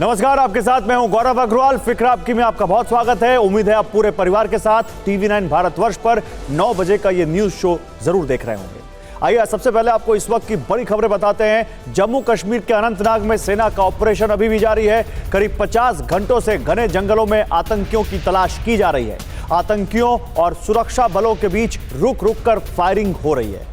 नमस्कार, आपके साथ मैं हूं गौरव अग्रवाल। फिक्र आपकी में आपका बहुत स्वागत है। उम्मीद है आप पूरे परिवार के साथ TV9 भारतवर्ष पर 9 बजे का ये न्यूज शो जरूर देख रहे होंगे। आइए सबसे पहले आपको इस वक्त की बड़ी खबरें बताते हैं। जम्मू कश्मीर के अनंतनाग में सेना का ऑपरेशन अभी भी जारी है। करीब 50 घंटों से घने जंगलों में आतंकियों की तलाश की जा रही है। आतंकियों और सुरक्षा बलों के बीच रुक रुक कर फायरिंग हो रही है।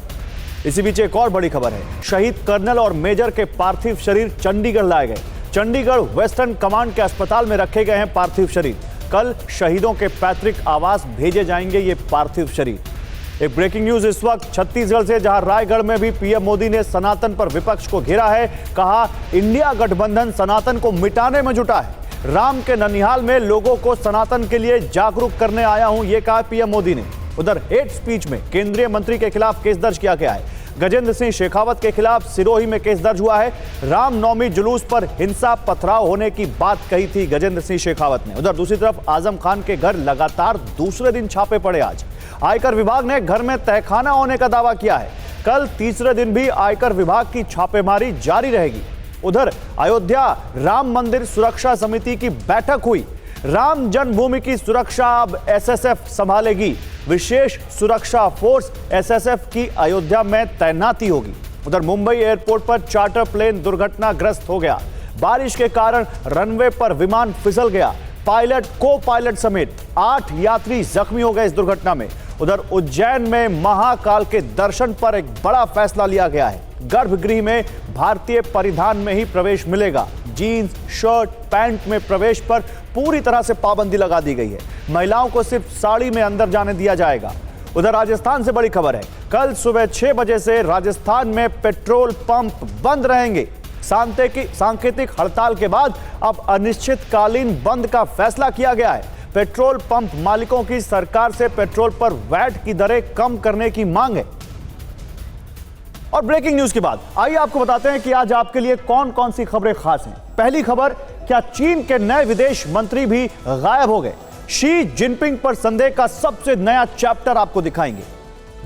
इसी बीच एक और बड़ी खबर है। शहीद कर्नल और मेजर के पार्थिव शरीर चंडीगढ़ लाए गए। चंडीगढ़ वेस्टर्न कमांड के अस्पताल में रखे गए हैं पार्थिव शरीर। कल शहीदों के पैतृक आवास भेजे जाएंगे ये पार्थिव शरीर। एक ब्रेकिंग न्यूज इस वक्त छत्तीसगढ़ से, जहां रायगढ़ में भी पीएम मोदी ने सनातन पर विपक्ष को घेरा है। कहा, इंडिया गठबंधन सनातन को मिटाने में जुटा है। राम के ननिहाल में लोगों को सनातन के लिए जागरूक करने आया हूं, यह कहा पीएम मोदी ने। उधर हेट स्पीच में केंद्रीय मंत्री के खिलाफ केस दर्ज किया गया है। गजेंद्र सिंह शेखावत के खिलाफ सिरोही में केस दर्ज हुआ है। रामनवमी जुलूस पर हिंसा पथराव होने की बात कही थी गजेंद्र सिंह शेखावत ने। उधर दूसरी तरफ आजम खान के घर लगातार दूसरे दिन छापे पड़े। आज आयकर विभाग ने घर में तहखाना होने का दावा किया है। कल तीसरे दिन भी आयकर विभाग की छापेमारी जारी रहेगी। उधर अयोध्या राम मंदिर सुरक्षा समिति की बैठक हुई। राम जन्मभूमि की सुरक्षा अब एसएसएफ संभालेगी। विशेष सुरक्षा फोर्स एसएसएफ की अयोध्या में तैनाती होगी। उधर मुंबई एयरपोर्ट पर चार्टर प्लेन दुर्घटनाग्रस्त हो गया। बारिश के कारण रनवे पर विमान फिसल गया। पायलट, को पायलट समेत 8 यात्री जख्मी हो गए इस दुर्घटना में। उधर उज्जैन में महाकाल के दर्शन पर एक बड़ा फैसला लिया गया है। गर्भगृह में भारतीय परिधान में ही प्रवेश मिलेगा। जीन्स, शर्ट, पैंट में प्रवेश पर पूरी तरह से पाबंदी लगा दी गई है। महिलाओं को सिर्फ साड़ी में अंदर जाने दिया जाएगा। उधर राजस्थान से बड़ी खबर है। कल सुबह 6 बजे से राजस्थान में पेट्रोल पंप बंद रहेंगे। सांकेतिक हड़ताल के बाद अब अनिश्चितकालीन बंद का फैसला किया गया है। पेट्रोल पंप मालिकों की सरकार से पेट्रोल पर वैट की दरें कम करने की मांग है। और ब्रेकिंग न्यूज के बाद आइए आपको बताते हैं कि आज आपके लिए कौन कौन सी खबरें खास हैं। पहली खबर, क्या चीन के नए विदेश मंत्री भी गायब हो गए? शी जिनपिंग पर संदेह का सबसे नया चैप्टर आपको दिखाएंगे।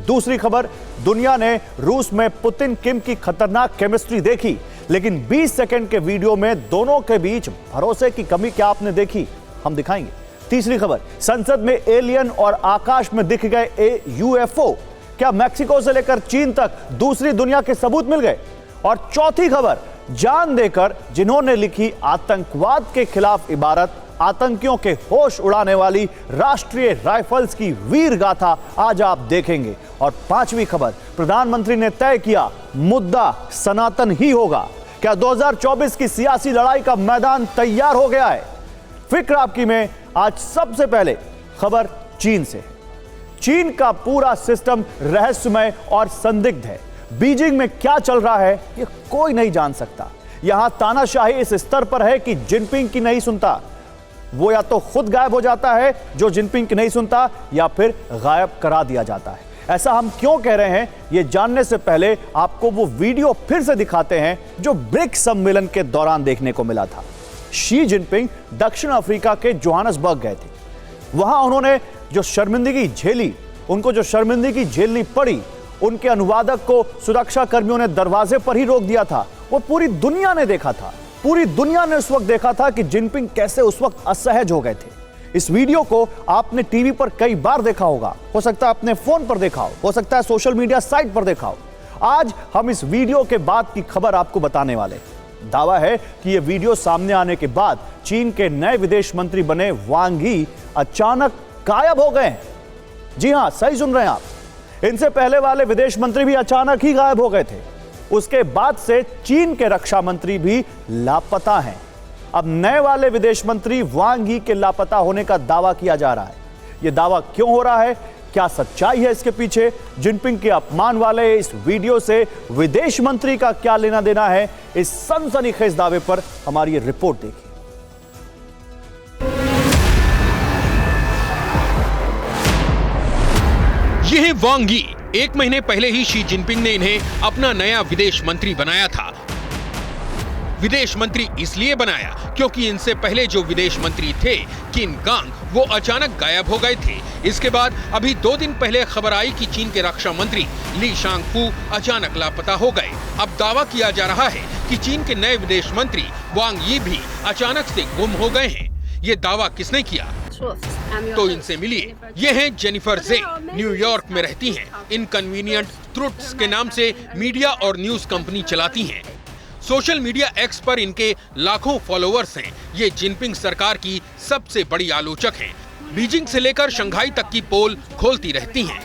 दूसरी खबर, दुनिया ने रूस में पुतिन किम की खतरनाक केमिस्ट्री देखी, लेकिन 20 सेकंड के वीडियो में दोनों के बीच भरोसे की कमी क्या आपने देखी, हम दिखाएंगे। तीसरी खबर, संसद में एलियन और आकाश में दिख गए यूएफओ, क्या मैक्सिको से लेकर चीन तक दूसरी दुनिया के सबूत मिल गए? और चौथी खबर, जान देकर जिन्होंने लिखी आतंकवाद के खिलाफ इबारत, आतंकियों के होश उड़ाने वाली राष्ट्रीय राइफल्स की वीर गाथा आज आप देखेंगे। और पांचवी खबर, प्रधानमंत्री ने तय किया मुद्दा सनातन ही होगा। क्या 2024 की सियासी लड़ाई का मैदान तैयार हो गया है? फिक्र आपकी में आज सबसे पहले खबर चीन से। चीन का पूरा सिस्टम रहस्यमय और संदिग्ध है। बीजिंग में क्या चल रहा है यह कोई नहीं जान सकता। यहां तानाशाही इस स्तर पर है कि जिनपिंग की नहीं सुनता, वो या तो खुद गायब हो जाता है जो जिनपिंग की नहीं सुनता, या फिर गायब करा दिया जाता है। ऐसा हम क्यों कह रहे हैं, यह जानने से पहले आपको वो वीडियो फिर से दिखाते हैं जो ब्रिक्स सम्मेलन के दौरान देखने को मिला था। शी जिनपिंग दक्षिण अफ्रीका के जोहान्सबर्ग गए थे। वहां उन्होंने जो शर्मिंदगी झेली, उनको जो शर्मिंदगी झेलनी पड़ी, उनके अनुवादक को सुरक्षा कर्मियों ने दरवाजे पर ही रोक दिया था। वो पूरी दुनिया ने देखा था। पूरी दुनिया ने उस वक्त देखा था कि जिनपिंग कैसे उस वक्त असहज हो गए थे। इस वीडियो को आपने टीवी पर कई बार देखा होगा, हो सकता है अपने फोन पर देखा हो सकता है सोशल मीडिया साइट पर देखा हो। आज हम इस वीडियो के बाद की खबर आपको बताने वाले। दावा है कि यह वीडियो सामने आने के बाद चीन के नए विदेश मंत्री बने वांग ही अचानक गायब हो गए। जी हां, सही सुन रहे हैं आप। इनसे पहले वाले विदेश मंत्री भी अचानक ही गायब हो गए थे। उसके बाद से चीन के रक्षा मंत्री भी लापता हैं। अब नए वाले विदेश मंत्री वांग ही के लापता होने का दावा किया जा रहा है। यह दावा क्यों हो रहा है, क्या सच्चाई है इसके पीछे? जिनपिंग के अपमान वाले इस वीडियो से विदेश मंत्री का क्या लेना देना है? इस सनसनीखेज दावे पर हमारी ये रिपोर्ट देखिए। ये है वांग यी। 1 महीने पहले ही शी जिनपिंग ने इन्हें अपना नया विदेश मंत्री बनाया था। विदेश मंत्री इसलिए बनाया क्योंकि इनसे पहले जो विदेश मंत्री थे किन गांग, वो अचानक गायब हो गए थे। इसके बाद अभी 2 दिन पहले खबर आई कि चीन के रक्षा मंत्री ली शांगफू अचानक लापता हो गए। अब दावा किया जा रहा है कि चीन के नए विदेश मंत्री वांग यी भी अचानक से गुम हो गए हैं। ये दावा किसने किया? तो इनसे मिलिए। ये हैं जेनिफर जेंग, न्यूयॉर्क में रहती हैं। इनकन्वीनियंट ट्रुथ्स के नाम से मीडिया और न्यूज कंपनी चलाती हैं। सोशल मीडिया एक्स पर इनके लाखों फॉलोअर्स हैं। ये जिनपिंग सरकार की सबसे बड़ी आलोचक हैं। बीजिंग से लेकर शंघाई तक की पोल खोलती रहती हैं।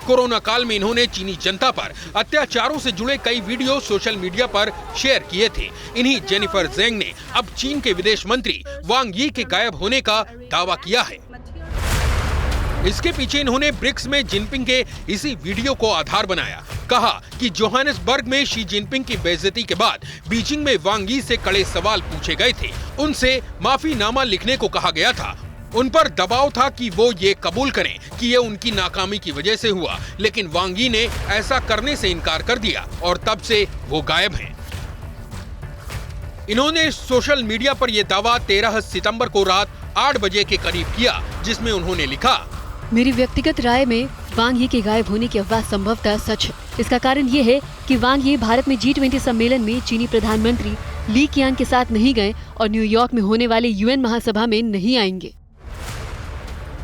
कोरोना काल में इन्होंने चीनी जनता पर अत्याचारों से जुड़े कई वीडियो सोशल मीडिया पर शेयर किए थे। इन्हीं जेनिफर जेंग ने अब चीन के विदेश मंत्री वांग यी के गायब होने का दावा किया है। इसके पीछे इन्होंने ब्रिक्स में जिनपिंग के इसी वीडियो को आधार बनाया। कहा कि जोहानिसबर्ग में शी जिनपिंग की बेइज्जती के बाद बीजिंग में वांग यी से कड़े सवाल पूछे गए थे। उनसे माफीनामा लिखने को कहा गया था। उन पर दबाव था कि वो ये कबूल करें कि ये उनकी नाकामी की वजह से हुआ, लेकिन वांग यी ने ऐसा करने से इनकार कर दिया और तब से वो गायब हैं। इन्होंने सोशल मीडिया पर यह दावा 13 सितंबर को रात 8 बजे के करीब किया, जिसमें उन्होंने लिखा, मेरी व्यक्तिगत राय में वांग यी के गायब होने की अफवाह संभवतः सच है। इसका कारण ये है कि वांग यी भारत में G20 सम्मेलन में चीनी प्रधानमंत्री ली कीयांग के साथ नहीं गए और न्यूयॉर्क में होने वाले UN महासभा में नहीं आएंगे।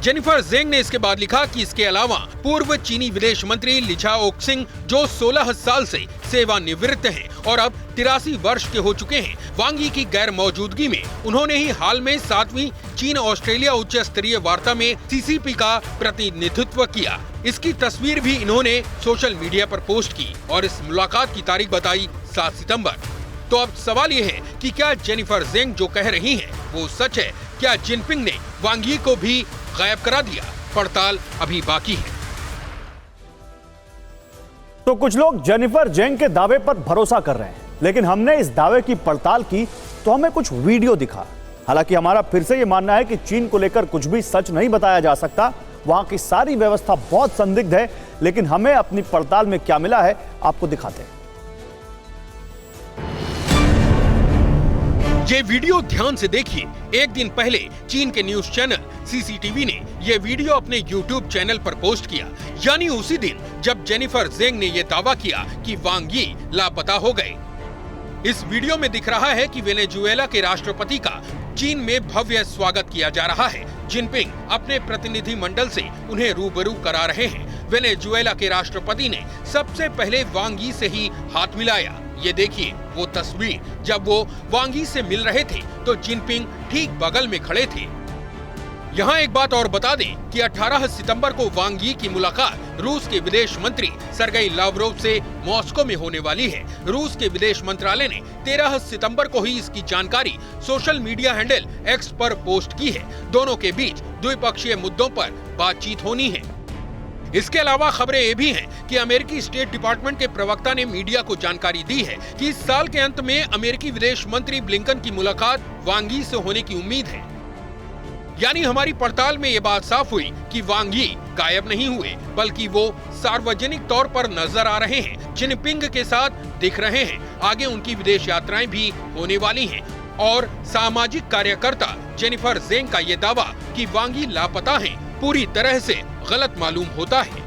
जेनिफर जेंग ने इसके बाद लिखा कि इसके अलावा पूर्व चीनी विदेश मंत्री ली झाओक्सिंग जो 16 साल से सेवानिवृत्त हैं और अब 83 वर्ष के हो चुके हैं, वांग यी की गैर मौजूदगी में उन्होंने ही हाल में 7वीं चीन ऑस्ट्रेलिया उच्च स्तरीय वार्ता में CCP का प्रतिनिधित्व किया। इसकी तस्वीर भी इन्होंने सोशल मीडिया पर पोस्ट की और इस मुलाकात की तारीख बताई 7 सितंबर। तो अब सवाल ये है कि क्या जेनिफर जेंग जो कह रही हैं वो सच है? क्या जिनपिंग ने वांग यी को भी गायब करा दिया? पड़ताल अभी बाकी है। तो कुछ लोग जेनिफर जेंग के दावे पर भरोसा कर रहे हैं, लेकिन हमने इस दावे की पड़ताल की तो हमें कुछ वीडियो दिखा। हालांकि हमारा फिर से यह मानना है कि चीन को लेकर कुछ भी सच नहीं बताया जा सकता। वहां की सारी व्यवस्था बहुत संदिग्ध है, लेकिन हमें अपनी पड़ताल में क्या मिला है आपको दिखाते हैं। ये वीडियो ध्यान से देखिए। एक दिन पहले चीन के न्यूज चैनल CCTV ने ये वीडियो अपने YouTube चैनल पर पोस्ट किया, यानी उसी दिन जब जेनिफर जेंग ने ये दावा किया कि वांग यी लापता हो गए। इस वीडियो में दिख रहा है कि वेनेजुएला के राष्ट्रपति का चीन में भव्य स्वागत किया जा रहा है। जिनपिंग अपने प्रतिनिधि मंडल से उन्हें रूबरू करा रहे हैं। वेनेजुएला के राष्ट्रपति ने सबसे पहले वांग यी से ही हाथ मिलाया। ये देखिए वो तस्वीर, जब वो वांग यी से मिल रहे थे तो जिनपिंग ठीक बगल में खड़े थे। यहाँ एक बात और बता दें कि 18 सितंबर को वांग यी की मुलाकात रूस के विदेश मंत्री सर्गेई लावरोव से मॉस्को में होने वाली है। रूस के विदेश मंत्रालय ने 13 सितंबर को ही इसकी जानकारी सोशल मीडिया हैंडल एक्स पर पोस्ट की है। दोनों के बीच द्विपक्षीय मुद्दों पर बातचीत होनी है। इसके अलावा खबरें ये भी हैं कि अमेरिकी स्टेट डिपार्टमेंट के प्रवक्ता ने मीडिया को जानकारी दी है कि इस साल के अंत में अमेरिकी विदेश मंत्री ब्लिंकन की मुलाकात वांग यी से होने की उम्मीद है। यानी हमारी पड़ताल में ये बात साफ हुई कि वांग यी गायब नहीं हुए, बल्कि वो सार्वजनिक तौर पर नजर आ रहे हैं, जिनपिंग के साथ दिख रहे हैं। आगे उनकी विदेश यात्राएं भी होने वाली हैं और सामाजिक कार्यकर्ता जेनिफर जेंग का ये दावा कि वांग यी लापता हैं पूरी तरह से गलत मालूम होता है।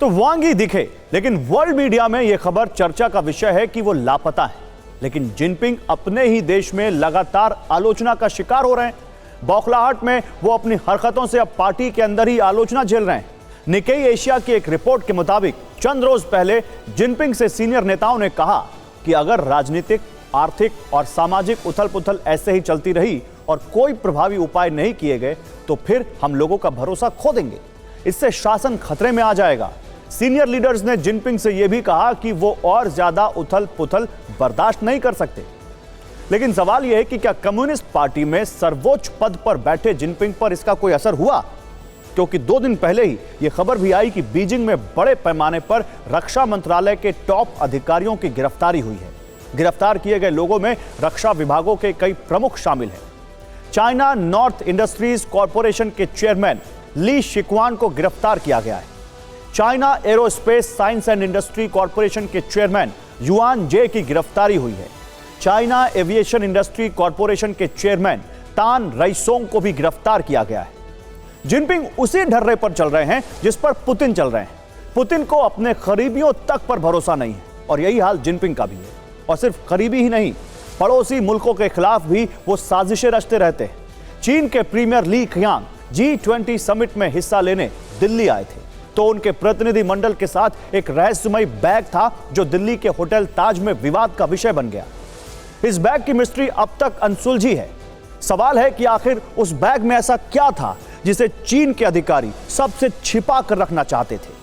तो वांग यी दिखे, लेकिन वर्ल्ड मीडिया में यह खबर चर्चा का विषय है कि वो लापता है। लेकिन जिनपिंग अपने ही देश में लगातार आलोचना का शिकार हो रहे हैं। बौखलाहट में वो अपनी हरकतों से अब पार्टी के अंदर ही आलोचना झेल रहे हैं। निकेई एशिया की एक रिपोर्ट के मुताबिक चंद रोज पहले जिनपिंग से सीनियर नेताओं ने कहा कि अगर राजनीतिक, आर्थिक और सामाजिक उथल पुथल ऐसे ही चलती रही और कोई प्रभावी उपाय नहीं किए गए तो फिर हम लोगों का भरोसा खो देंगे। इससे शासन खतरे में आ जाएगा। सीनियर लीडर्स ने जिनपिंग से यह भी कहा कि वो और ज्यादा उथल पुथल बर्दाश्त नहीं कर सकते। लेकिन सवाल यह है कि क्या कम्युनिस्ट पार्टी में सर्वोच्च पद पर बैठे जिनपिंग पर इसका कोई असर हुआ? क्योंकि 2 दिन पहले ही यह खबर भी आई कि बीजिंग में बड़े पैमाने पर रक्षा मंत्रालय के टॉप अधिकारियों की गिरफ्तारी हुई है। गिरफ्तार किए गए लोगों में रक्षा विभागों के कई प्रमुख शामिल हैं। चाइना नॉर्थ इंडस्ट्रीज कॉरपोरेशन के चेयरमैन ली शिक्वान को गिरफ्तार किया गया है। China aerospace science and industry corporation के चेयरमैन युआन जे की गिरफ्तारी हुई है। चाइना एविएशन इंडस्ट्री कॉरपोरेशन के चेयरमैन तान रईसोंग को भी गिरफ्तार किया गया है। जिनपिंग उसी ढर्रे पर चल रहे हैं जिस पर पुतिन चल रहे हैं। पुतिन को अपने करीबियों तक पर भरोसा नहीं है और यही हाल जिनपिंग का भी है। और सिर्फ करीबी ही नहीं, पड़ोसी मुल्कों के खिलाफ भी वो साजिशें रचते रहते हैं। चीन के प्रीमियर ली क़ियांग G20 समिट में हिस्सा लेने दिल्ली आए थे तो उनके प्रतिनिधि मंडल के साथ एक रहस्यमयी बैग था जो दिल्ली के होटल ताज में विवाद का विषय बन गया। इस बैग की मिस्ट्री अब तक अनसुलझी है। सवाल है कि आखिर उस बैग में ऐसा क्या था जिसे चीन के अधिकारी सबसे छिपा कर रखना चाहते थे।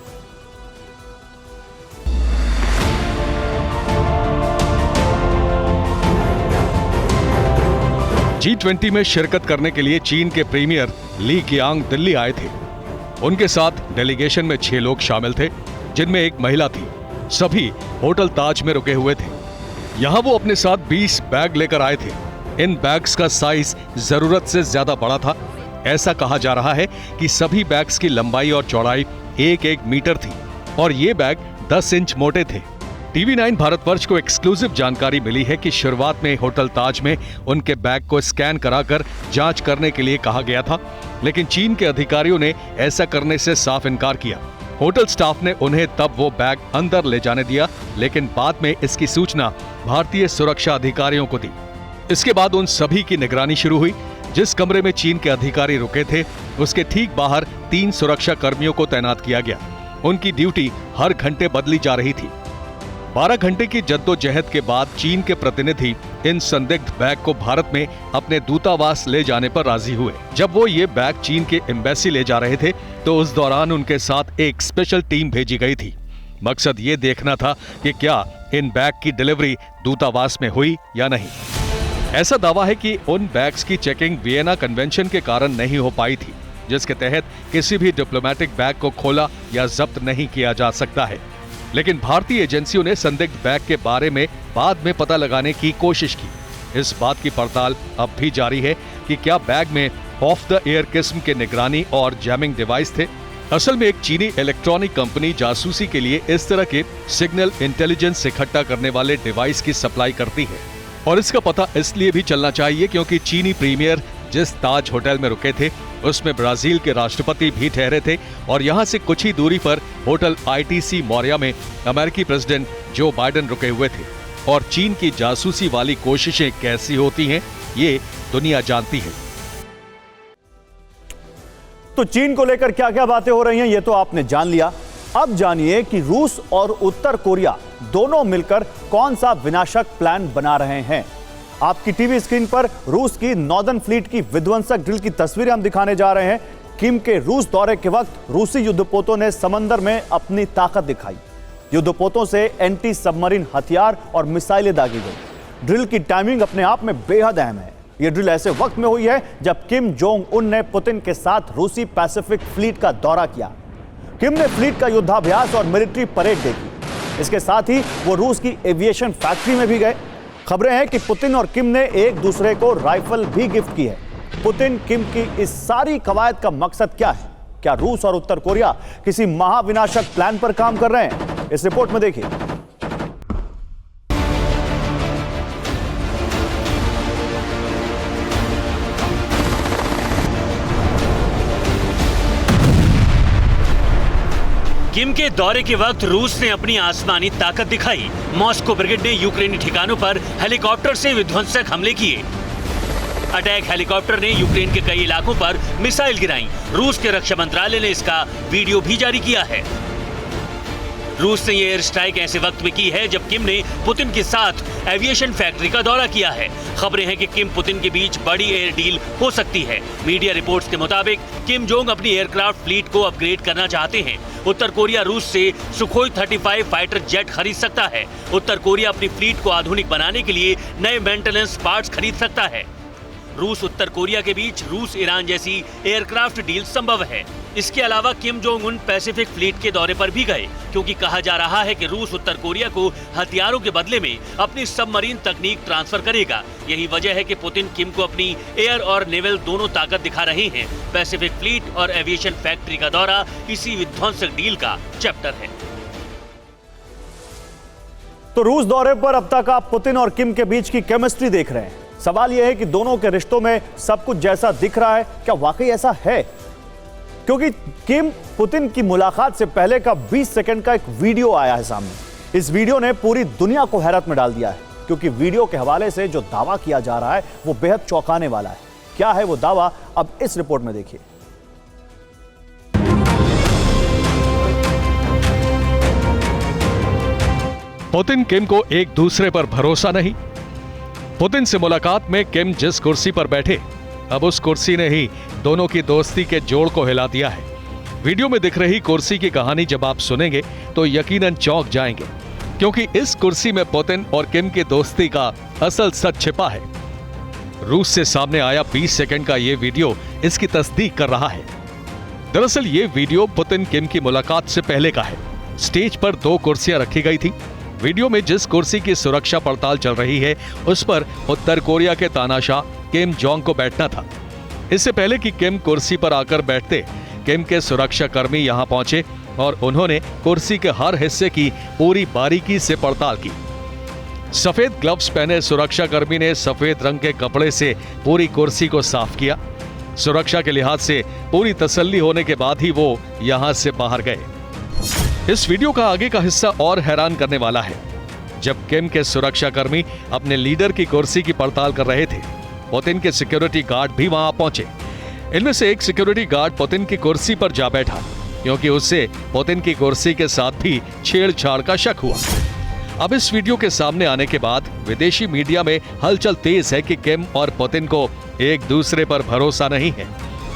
G20 में शिरकत करने के लिए चीन के प्रीमियर ली क़ियांग दिल्ली आए थे। उनके साथ डेलीगेशन में 6 लोग शामिल थे, जिनमें एक महिला थी। सभी होटल ताज में रुके हुए थे। यहां वो अपने साथ 20 बैग लेकर आए थे। इन बैग्स का साइज जरूरत से ज्यादा बड़ा था। ऐसा कहा जा रहा है कि सभी बैग्स की लंबाई और चौड़ाई 1-1 मीटर थी और ये बैग 10 इंच मोटे थे। TV9 भारतवर्ष को एक्सक्लूसिव जानकारी मिली है कि शुरुआत में होटल ताज में उनके बैग को स्कैन कराकर जांच करने के लिए कहा गया था, लेकिन चीन के अधिकारियों ने ऐसा करने से साफ इनकार किया। होटल स्टाफ ने उन्हें तब वो बैग अंदर ले जाने दिया, लेकिन बाद में इसकी सूचना भारतीय सुरक्षा अधिकारियों को दी। इसके बाद उन सभी की निगरानी शुरू हुई। जिस कमरे में चीन के अधिकारी रुके थे उसके ठीक बाहर 3 सुरक्षा कर्मियों को तैनात किया गया। उनकी ड्यूटी हर घंटे बदली जा रही थी। 12 घंटे की जद्दोजहद के बाद चीन के प्रतिनिधि इन संदिग्ध बैग को भारत में अपने दूतावास ले जाने पर राजी हुए। जब वो ये बैग चीन के एम्बेसी ले जा रहे थे तो उस दौरान उनके साथ एक स्पेशल टीम भेजी गई थी। मकसद ये देखना था कि क्या इन बैग की डिलीवरी दूतावास में हुई या नहीं। ऐसा दावा है कि उन बैग्स की चेकिंग वियना कन्वेंशन के कारण नहीं हो पाई थी, जिसके तहत किसी भी डिप्लोमेटिक बैग को खोला या जब्त नहीं किया जा सकता है। लेकिन भारतीय एजेंसियों ने संदिग्ध बैग के बारे में बाद में पता लगाने की कोशिश की। इस बात की पड़ताल अब भी जारी है कि क्या बैग में ऑफ द एयर किस्म के निगरानी और जैमिंग डिवाइस थे। असल में एक चीनी इलेक्ट्रॉनिक कंपनी जासूसी के लिए इस तरह के सिग्नल इंटेलिजेंस इकट्ठा करने वाले डिवाइस की सप्लाई करती है। और इसका पता इसलिए भी चलना चाहिए क्योंकि चीनी प्रीमियर जिस ताज होटल में रुके थे उसमें ब्राजील के राष्ट्रपति भी ठहरे थे और यहां से कुछ ही दूरी पर होटल ITC मौर्या में अमेरिकी प्रेसिडेंट जो बाइडेन रुके हुए थे। और चीन की जासूसी वाली कोशिशें कैसी होती हैं ये दुनिया जानती है। तो चीन को लेकर क्या क्या बातें हो रही हैं ये तो आपने जान लिया। अब जानिए कि रूस और उत्तर कोरिया दोनों मिलकर कौन सा विनाशक प्लान बना रहे हैं। आपकी टीवी स्क्रीन पर रूस की नॉर्दर्न फ्लीट की विध्वंसक ड्रिल की तस्वीरें हम दिखाने जा रहे हैं। किम के रूस दौरे के वक्त रूसी युद्धपोतों ने समंदर में अपनी ताकत दिखाई। युद्धपोतों से एंटी सबमरीन हथियार और मिसाइलें दागी गई। ड्रिल की टाइमिंग अपने आप में बेहद अहम है। यह ड्रिल ऐसे वक्त में हुई है जब किम जोंग उन ने पुतिन के साथ रूसी पैसिफिक फ्लीट का दौरा किया। किम ने फ्लीट का युद्धाभ्यास और मिलिट्री परेड देखी। इसके साथ ही वो रूस की एविएशन फैक्ट्री में भी गए। खबरें हैं कि पुतिन और किम ने एक दूसरे को राइफल भी गिफ्ट की है। पुतिन किम की इस सारी कवायद का मकसद क्या है? क्या रूस और उत्तर कोरिया किसी महाविनाशक प्लान पर काम कर रहे हैं? इस रिपोर्ट में देखिए। किम के दौरे के वक्त रूस ने अपनी आसमानी ताकत दिखाई। मॉस्को ब्रिगेड ने यूक्रेनी ठिकानों पर हेलीकॉप्टर से विध्वंसक हमले किए। अटैक हेलीकॉप्टर ने यूक्रेन के कई इलाकों पर मिसाइल गिराई। रूस के रक्षा मंत्रालय ने इसका वीडियो भी जारी किया है। रूस ने ये एयर स्ट्राइक ऐसे वक्त में की है जब किम ने पुतिन के साथ एविएशन फैक्ट्री का दौरा किया है। खबरें हैं कि किम पुतिन के बीच बड़ी एयर डील हो सकती है। मीडिया रिपोर्ट्स के मुताबिक किम जोंग अपनी एयरक्राफ्ट फ्लीट को अपग्रेड करना चाहते हैं। उत्तर कोरिया रूस से सुखोई 35 फाइटर जेट खरीद सकता है। उत्तर कोरिया अपनी फ्लीट को आधुनिक बनाने के लिए नए मेंटेनेंस पार्ट्स खरीद सकता है। रूस उत्तर कोरिया के बीच रूस ईरान जैसी एयरक्राफ्ट डील संभव है। इसके अलावा Kim Jong Un Pacific fleet के दौरे पर भी गए, क्योंकि कहा जा रहा है कि रूस उत्तर कोरिया को हथियारों के बदले में अपनी सबमरीन तकनीक ट्रांसफर करेगा। यही वजह है कि पुतिन किम को अपनी एयर और नेवल दोनों ताकत दिखा रहे हैं। पैसिफिक फ्लीट और एविएशन फैक्ट्री का दौरा इसी विध्वंसक डील का चैप्टर है। तो रूस दौरे पर अब तक आप पुतिन और किम के बीच की केमिस्ट्री देख रहे हैं। सवाल यह है कि दोनों के रिश्तों में सब कुछ जैसा दिख रहा है, क्या वाकई ऐसा है? क्योंकि किम पुतिन की मुलाकात से पहले का 20 सेकंड का एक वीडियो आया है सामने। इस वीडियो ने पूरी दुनिया को हैरत में डाल दिया है, क्योंकि वीडियो के हवाले से जो दावा किया जा रहा है वो बेहद चौंकाने वाला है। क्या है वो दावा, अब इस रिपोर्ट में देखिए। पुतिन किम को एक दूसरे पर भरोसा नहीं। पुतिन से मुलाकात में किम जिस कुर्सी पर बैठे, अब उस कुर्सी ने ही दोनों की दोस्ती के जोड़ को हिला दिया है। वीडियो में दिख रही कुर्सी की कहानी जब आप सुनेंगे तो यकीनन चौंक जाएंगे, क्योंकि इस कुर्सी में पुतिन और किम की दोस्ती का असल सच छिपा है। रूस से सामने आया 20 सेकंड का यह वीडियो इसकी तस्दीक कर रहा है। दरअसल ये वीडियो पुतिन किम की मुलाकात से पहले का है। स्टेज पर 2 कुर्सियां रखी गई थी। वीडियो में जिस कुर्सी की सुरक्षा पड़ताल चल रही है उस पर उत्तर कोरिया के तानाशाह किम जोंग को बैठना था। इससे पहले कि किम कुर्सी पर आकर बैठते, किम के सुरक्षा कर्मी यहां पहुंचे और उन्होंने कुर्सी के हर हिस्से की पूरी बारीकी से पड़ताल की। सफेद ग्लव्स पहने सुरक्षा कर्मी ने सफेद रंग के कपड़े से पूरी कुर्सी को साफ किया। सुरक्षा के लिहाज से पूरी तसल्ली होने के बाद ही वो यहां से बाहर गए। इस वीडियो का आगे का हिस्सा और हैरान करने वाला है। जब किम के सुरक्षा कर्मी अपने लीडर की कुर्सी की पड़ताल कर रहे थे, पुतिन के सिक्योरिटी गार्ड भी वहां पहुंचे। इनमें से एक सिक्योरिटी गार्ड पुतिन की कुर्सी पर जा बैठा, क्योंकि उससे पुतिन की कुर्सी के साथ भी छेड़छाड़ का शक हुआ। अब इस वीडियो के सामने आने के बाद विदेशी मीडिया में हलचल तेज है कि किम और पुतिन को एक दूसरे पर भरोसा नहीं है,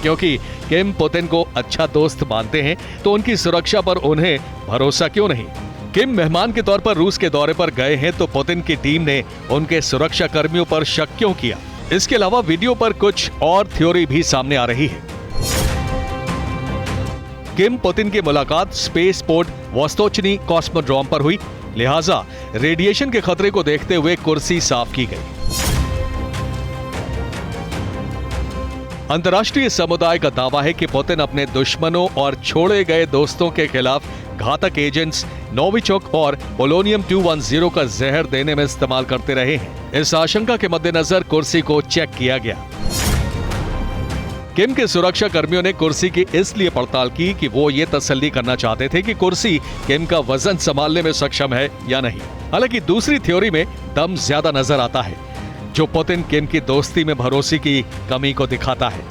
क्योंकि किम पुतिन को अच्छा दोस्त मानते हैं तो उनकी सुरक्षा पर उन्हें भरोसा क्यों नहीं। किम मेहमान के तौर पर रूस के दौरे पर गए हैं तो पुतिन की टीम ने उनके सुरक्षा कर्मियों पर शक क्यों किया? इसके अलावा वीडियो पर कुछ और थ्योरी भी सामने आ रही है। किम पुतिन की मुलाकात स्पेस पोर्ट वोस्तोचनी कॉस्मोड्रोम पर हुई, लिहाजा रेडिएशन के खतरे को देखते हुए कुर्सी साफ की गई। अंतर्राष्ट्रीय समुदाय का दावा है कि पुतिन अपने दुश्मनों और छोड़े गए दोस्तों के खिलाफ घातक एजेंट्स नोविचोक और पोलोनियम 210 का जहर देने में इस्तेमाल करते रहे हैं। इस आशंका के मद्देनजर कुर्सी को चेक किया गया। किम के सुरक्षा कर्मियों ने कुर्सी की इसलिए पड़ताल की कि वो ये तसल्ली करना चाहते थे कि कुर्सी किम का वजन संभालने में सक्षम है या नहीं। हालांकि दूसरी थ्योरी में दम ज्यादा नजर आता है, जो पुतिन किम की दोस्ती में भरोसे की कमी को दिखाता है।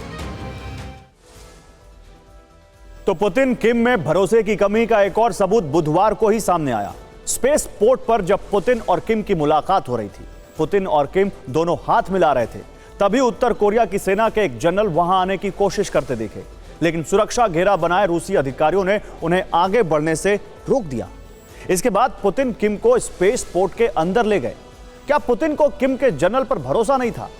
तो पुतिन किम में भरोसे की कमी का एक और सबूत बुधवार को ही सामने आया। स्पेस पोर्ट पर जब पुतिन और किम की मुलाकात हो रही थी, पुतिन और किम दोनों हाथ मिला रहे थे, तभी उत्तर कोरिया की सेना के एक जनरल वहां आने की कोशिश करते दिखे, लेकिन सुरक्षा घेरा बनाए रूसी अधिकारियों ने उन्हें आगे बढ़ने से रोक दिया। इसके बाद पुतिन किम को स्पेस पोर्ट के अंदर ले गए। क्या पुतिन को किम के जनरल पर भरोसा नहीं था?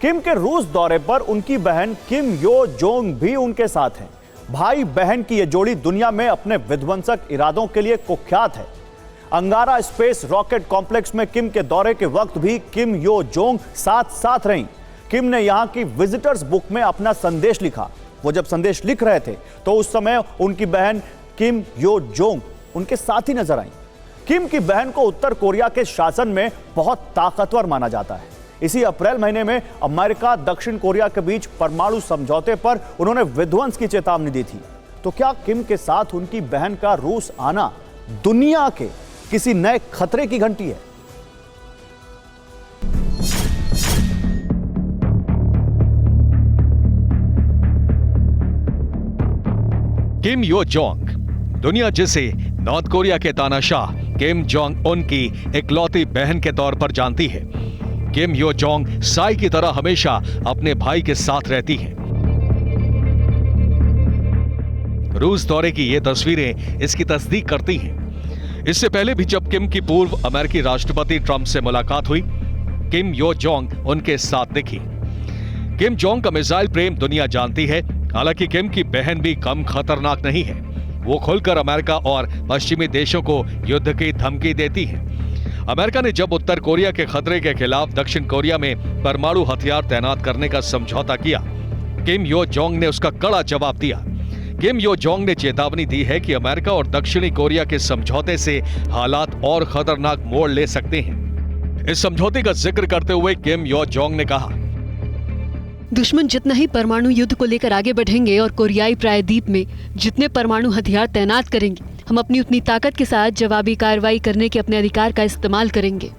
किम के रूस दौरे पर उनकी बहन किम यो जोंग भी उनके साथ हैं। भाई बहन की यह जोड़ी दुनिया में अपने विध्वंसक इरादों के लिए कुख्यात है। अंगारा स्पेस रॉकेट कॉम्प्लेक्स में किम के दौरे के वक्त भी किम यो जोंग साथ साथ रहीं। किम ने यहां की विजिटर्स बुक में अपना संदेश लिखा। वो जब संदेश लिख रहे थे तो उस समय उनकी बहन किम यो जोंग उनके साथ ही नजर आई। किम की बहन को उत्तर कोरिया के शासन में बहुत ताकतवर माना जाता है। इसी अप्रैल महीने में अमेरिका दक्षिण कोरिया के बीच परमाणु समझौते पर उन्होंने विध्वंस की चेतावनी दी थी। तो क्या किम के साथ उनकी बहन का रूस आना दुनिया के किसी नए खतरे की घंटी है? किम यो जोंग, दुनिया जिसे नॉर्थ कोरिया के तानाशाह किम जोंग उन की इकलौती बहन के तौर पर जानती है। किम यो जोंग साई की तरह हमेशा अपने भाई के साथ रहती हैं। रूस दौरे की ये तस्वीरें इसकी तस्दीक करती हैं। इससे पहले भी जब किम की पूर्व अमेरिकी राष्ट्रपति ट्रंप से मुलाकात हुई, किम यो जोंग उनके साथ दिखी। किम जोंग का मिसाइल प्रेम दुनिया जानती है। हालांकि किम की बहन भी कम खतरनाक नहीं है। वो खुलकर अमेरिका और पश्चिमी देशों को युद्ध की धमकी देती है। अमेरिका ने जब उत्तर कोरिया के खतरे के खिलाफ दक्षिण कोरिया में परमाणु हथियार तैनात करने का समझौता किया, किम यो जोंग ने उसका कड़ा जवाब दिया। किम यो जोंग ने चेतावनी दी है कि अमेरिका और दक्षिणी कोरिया के समझौते से हालात और खतरनाक मोड़ ले सकते हैं। इस समझौते का जिक्र करते हुए किम यो जोंग ने कहा, दुश्मन जितना ही परमाणु युद्ध को लेकर आगे बढ़ेंगे और कोरियाई प्रायद्वीप में जितने परमाणु हथियार तैनात करेंगे, हम अपनी उतनी ताकत के साथ जवाबी कार्रवाई करने के अपने अधिकार का इस्तेमाल करेंगे।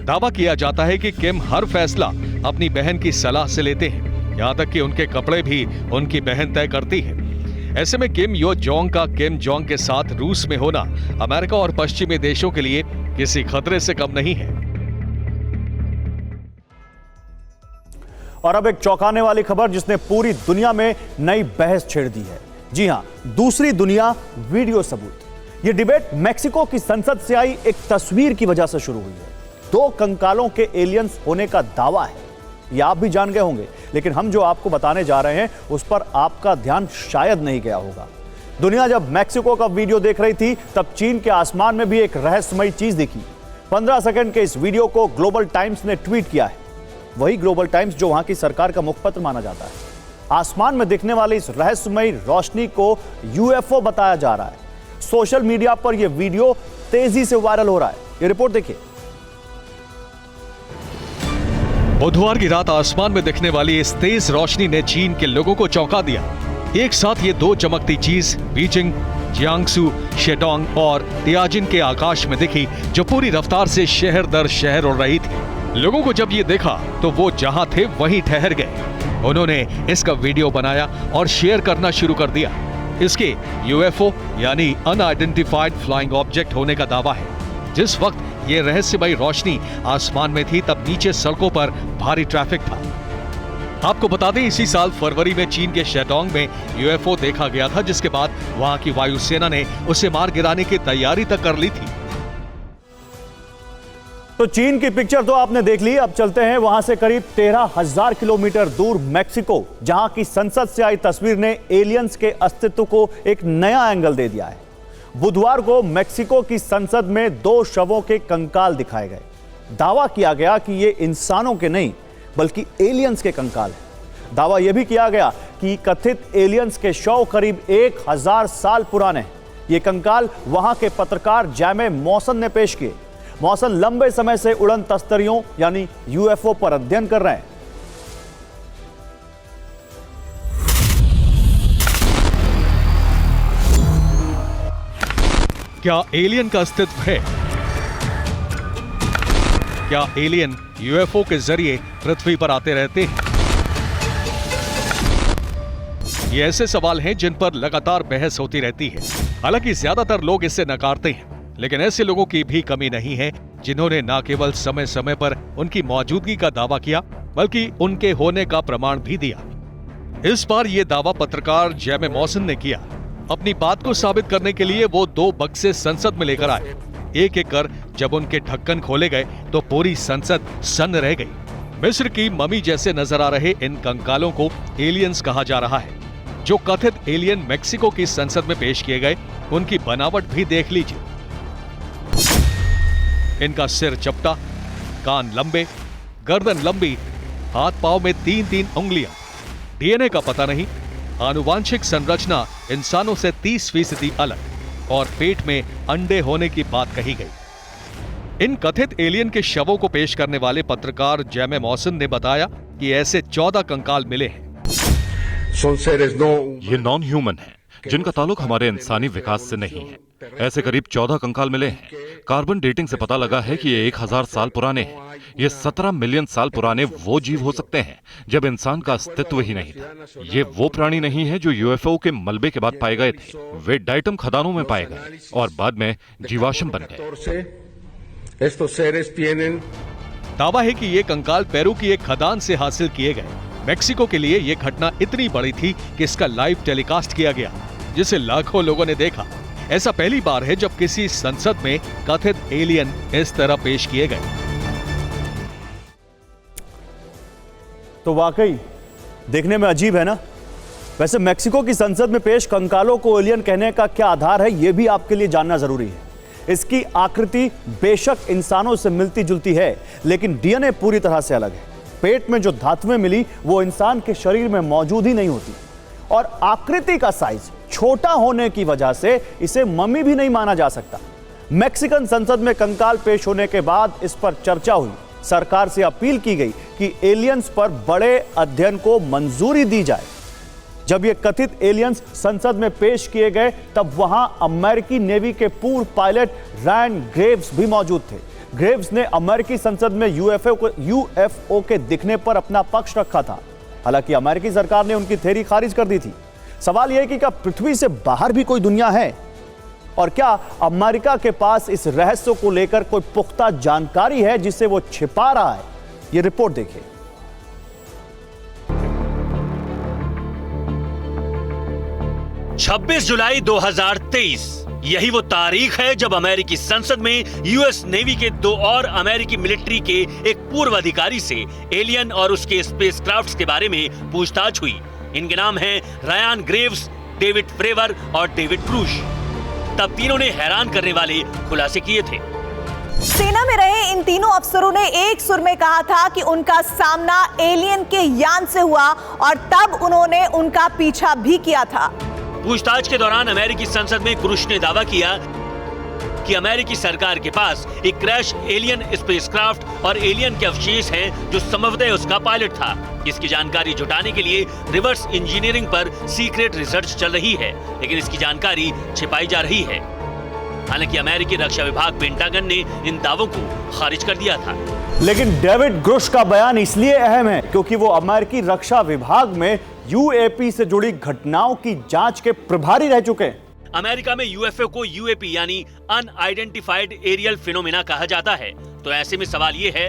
दावा किया जाता है कि किम हर फैसला अपनी बहन की सलाह से लेते हैं, यहाँ तक कि उनके कपड़े भी उनकी बहन तय करती है। ऐसे में किम यो जोंग का किम जोंग के साथ रूस में होना अमेरिका और पश्चिमी देशों के लिए किसी खतरे से कम नहीं है। और अब एक चौंकाने वाली खबर जिसने पूरी दुनिया में नई बहस छेड़ दी है। जी हां, दूसरी दुनिया वीडियो सबूत। यह डिबेट मेक्सिको की संसद से आई एक तस्वीर की वजह से शुरू हुई है। 2 कंकालों के एलियंस होने का दावा है। यह आप भी जान गए होंगे, लेकिन हम जो आपको बताने जा रहे हैं उस पर आपका ध्यान शायद नहीं गया होगा। दुनिया जब मेक्सिको का वीडियो देख रही थी, तब चीन के आसमान में भी एक रहस्यमयी चीज दिखी। 15 सेकंड के इस वीडियो को ग्लोबल टाइम्स ने ट्वीट किया है। वही ग्लोबल टाइम्स जो वहां की सरकार का मुखपत्र माना जाता है। आसमान में दिखने वाली इस रहस्यमयी रोशनी को यूएफओ बताया जा रहा है। सोशल मीडिया पर यह वीडियो तेजी से वायरल हो रहा है। यह रिपोर्ट देखिए। बुधवार की रात आसमान में दिखने वाली इस तेज रोशनी ने चीन के लोगों को चौंका दिया। एक साथ ये 2 चमकती चीज बीजिंग, जियांगसू, शेडोंग और तियाजिन के आकाश में दिखी, जो पूरी रफ्तार से शहर दर शहर उड़ रही थी। लोगों को जब ये देखा तो वो जहां थे वहीं ठहर गए। उन्होंने इसका वीडियो बनाया और शेयर करना शुरू कर दिया। इसके यूएफओ यानी अनआइडेंटिफाइड फ्लाइंग ऑब्जेक्ट होने का दावा है। जिस वक्त ये रहस्यमयी रोशनी आसमान में थी, तब नीचे सड़कों पर भारी ट्रैफिक था। आपको बता दें, इसी साल फरवरी में चीन के शेडोंग में यूएफओ देखा गया था, जिसके बाद वहां की वायुसेना ने उसे मार गिराने की तैयारी तक कर ली थी। तो चीन की पिक्चर तो आपने देख ली। अब चलते हैं वहां से करीब 13,000 किलोमीटर दूर मेक्सिको, जहां की संसद से आई तस्वीर ने एलियंस के अस्तित्व को एक नया एंगल दे दिया है। बुधवार को मेक्सिको की संसद में 2 शवों के कंकाल दिखाए गए। दावा किया गया कि ये इंसानों के नहीं बल्कि एलियंस के कंकाल हैं। दावा यह भी किया गया कि कथित एलियंस के शव करीब 1000 साल पुराने हैं। ये कंकाल वहां के पत्रकार जैमे मौसन ने पेश किए। मौसन लंबे समय से उड़न तस्तरियों यानी यूएफओ पर अध्ययन कर रहे हैं। क्या एलियन का अस्तित्व है? क्या एलियन यूएफओ के जरिए पृथ्वी पर आते रहते हैं? ये ऐसे सवाल हैं जिन पर लगातार बहस होती रहती है। हालांकि ज्यादातर लोग इसे नकारते हैं, लेकिन ऐसे लोगों की भी कमी नहीं है जिन्होंने न केवल समय समय पर उनकी मौजूदगी का दावा किया, बल्कि उनके होने का प्रमाण भी दिया। इस बार ये दावा पत्रकार जैमे मौसन ने किया। अपनी बात को साबित करने के लिए वो 2 बक्से संसद में लेकर आए। एक एक कर जब उनके ढक्कन खोले गए तो पूरी संसद सन्न रह गई। मिस्र की ममी जैसे नजर आ रहे इन कंकालों को एलियंस कहा जा रहा है। जो कथित एलियन मेक्सिको की संसद में पेश किए गए, उनकी बनावट भी देख लीजिए। इनका सिर चपटा, कान लंबे, गर्दन लंबी, हाथ पांव में 3-3 उंगलियां। डीएनए का पता नहीं। आनुवांशिक संरचना इंसानों से 30% अलग और पेट में अंडे होने की बात कही गई। इन कथित एलियन के शवों को पेश करने वाले पत्रकार जैमे मौसन ने बताया कि ऐसे 14 कंकाल मिले हैं। ये नॉन ह्यूमन है, जिनका ताल्लुक हमारे इंसानी विकास से नहीं है। ऐसे करीब 14 कंकाल मिले हैं। कार्बन डेटिंग से पता लगा है कि ये 1000 साल पुराने हैं। ये 17 मिलियन साल पुराने वो जीव हो सकते हैं जब इंसान का अस्तित्व ही नहीं था। ये वो प्राणी नहीं है जो यूएफओ के मलबे के बाद पाए गए थे। वे डाइटम खदानों में पाए गए और बाद में जीवाश्म बन गए। दावा है कि ये कंकाल पेरू की एक खदान से हासिल किए गए। मेक्सिको के लिए यह घटना इतनी बड़ी थी कि इसका लाइव टेलीकास्ट किया गया, जिसे लाखों लोगों ने देखा। ऐसा पहली बार है जब किसी संसद में कथित एलियन इस तरह पेश किए गए। तो वाकई देखने में अजीब है ना। वैसे मेक्सिको की संसद में पेश कंकालों को एलियन कहने का क्या आधार है, यह भी आपके लिए जानना जरूरी है। इसकी आकृति बेशक इंसानों से मिलती जुलती है, लेकिन डीएनए पूरी तरह से अलग है। पेट में जो धातुएं मिली वो इंसान के शरीर में मौजूद ही नहीं होती, और आकृति का साइज छोटा होने की वजह से इसे मम्मी भी नहीं माना जा सकता। मैक्सिकन संसद में कंकाल पेश होने के बाद इस पर चर्चा हुई। सरकार से अपील की गई कि एलियंस पर बड़े अध्ययन को मंजूरी दी जाए। जब ये कथित एलियंस संसद में पेश किए गए तब वहां अमेरिकी नेवी के पूर्व पायलट रायन ग्रेव्स भी मौजूद थे। ग्रेव्स ने अमेरिकी संसद में यूएफओ के दिखने पर अपना पक्ष रखा था। हालांकि अमेरिकी सरकार ने उनकी थ्योरी खारिज कर दी थी। सवाल यह है कि क्या पृथ्वी से बाहर भी कोई दुनिया है, और क्या अमेरिका के पास इस रहस्य को लेकर कोई पुख्ता जानकारी है जिसे वो छिपा रहा है? ये रिपोर्ट देखिए। छब्बीस जुलाई 2023 यही वो तारीख है जब अमेरिकी संसद में यूएस नेवी के 2 और अमेरिकी मिलिट्री के एक पूर्व अधिकारी से एलियन और उसके स्पेसक्राफ्ट्स के बारे में पूछताछ हुई। इनके नाम हैं रायन ग्रेव्स, डेविड फ्रेवर और डेविड क्रूश। तब तीनों ने हैरान करने वाले खुलासे किए थे। सेना में रहे इन तीनों अफसरों ने एक सुर में कहा था कि उनका सामना एलियन के यान से हुआ, और तब उन्होंने उनका पीछा भी किया था। पूछताछ के दौरान अमेरिकी संसद में क्रूश ने दावा किया कि अमेरिकी सरकार के पास एक क्रैश एलियन स्पेसक्राफ्ट और एलियन के अवशेष हैं जो संभवतः उसका पायलट था। इसकी जानकारी जुटाने के लिए रिवर्स इंजीनियरिंग पर सीक्रेट रिसर्च चल रही है, लेकिन इसकी जानकारी छिपाई जा रही है। हालांकि अमेरिकी रक्षा विभाग पेंटागन ने इन दावों को खारिज कर दिया था। लेकिन डेविड ग्रुश का बयान इसलिए अहम है क्योंकि वो अमेरिकी रक्षा विभाग में यूएपी से जुड़ी घटनाओं की जांच के प्रभारी रह चुके हैं। अमेरिका में यूएफओ को यूएपी यानी अनआइडेंटिफाइड एरियल फिनोमेना कहा जाता है। तो ऐसे में सवाल ये है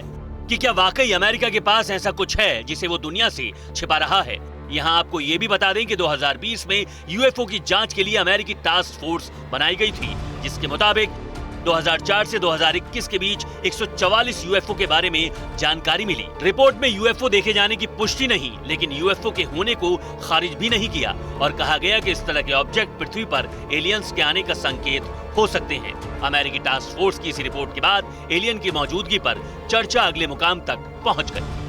कि क्या वाकई अमेरिका के पास ऐसा कुछ है जिसे वो दुनिया से छिपा रहा है। यहाँ आपको ये भी बता दें कि 2020 में यूएफओ की जांच के लिए अमेरिकी टास्क फोर्स बनाई गई थी, जिसके मुताबिक 2004 से 2021 के बीच 144 यूएफओ के बारे में जानकारी मिली। रिपोर्ट में यूएफओ देखे जाने की पुष्टि नहीं, लेकिन यूएफओ के होने को खारिज भी नहीं किया, और कहा गया कि इस तरह के ऑब्जेक्ट पृथ्वी पर एलियंस के आने का संकेत हो सकते हैं। अमेरिकी टास्क फोर्स की इस रिपोर्ट के बाद एलियन की मौजूदगी पर चर्चा अगले मुकाम तक पहुंच गई।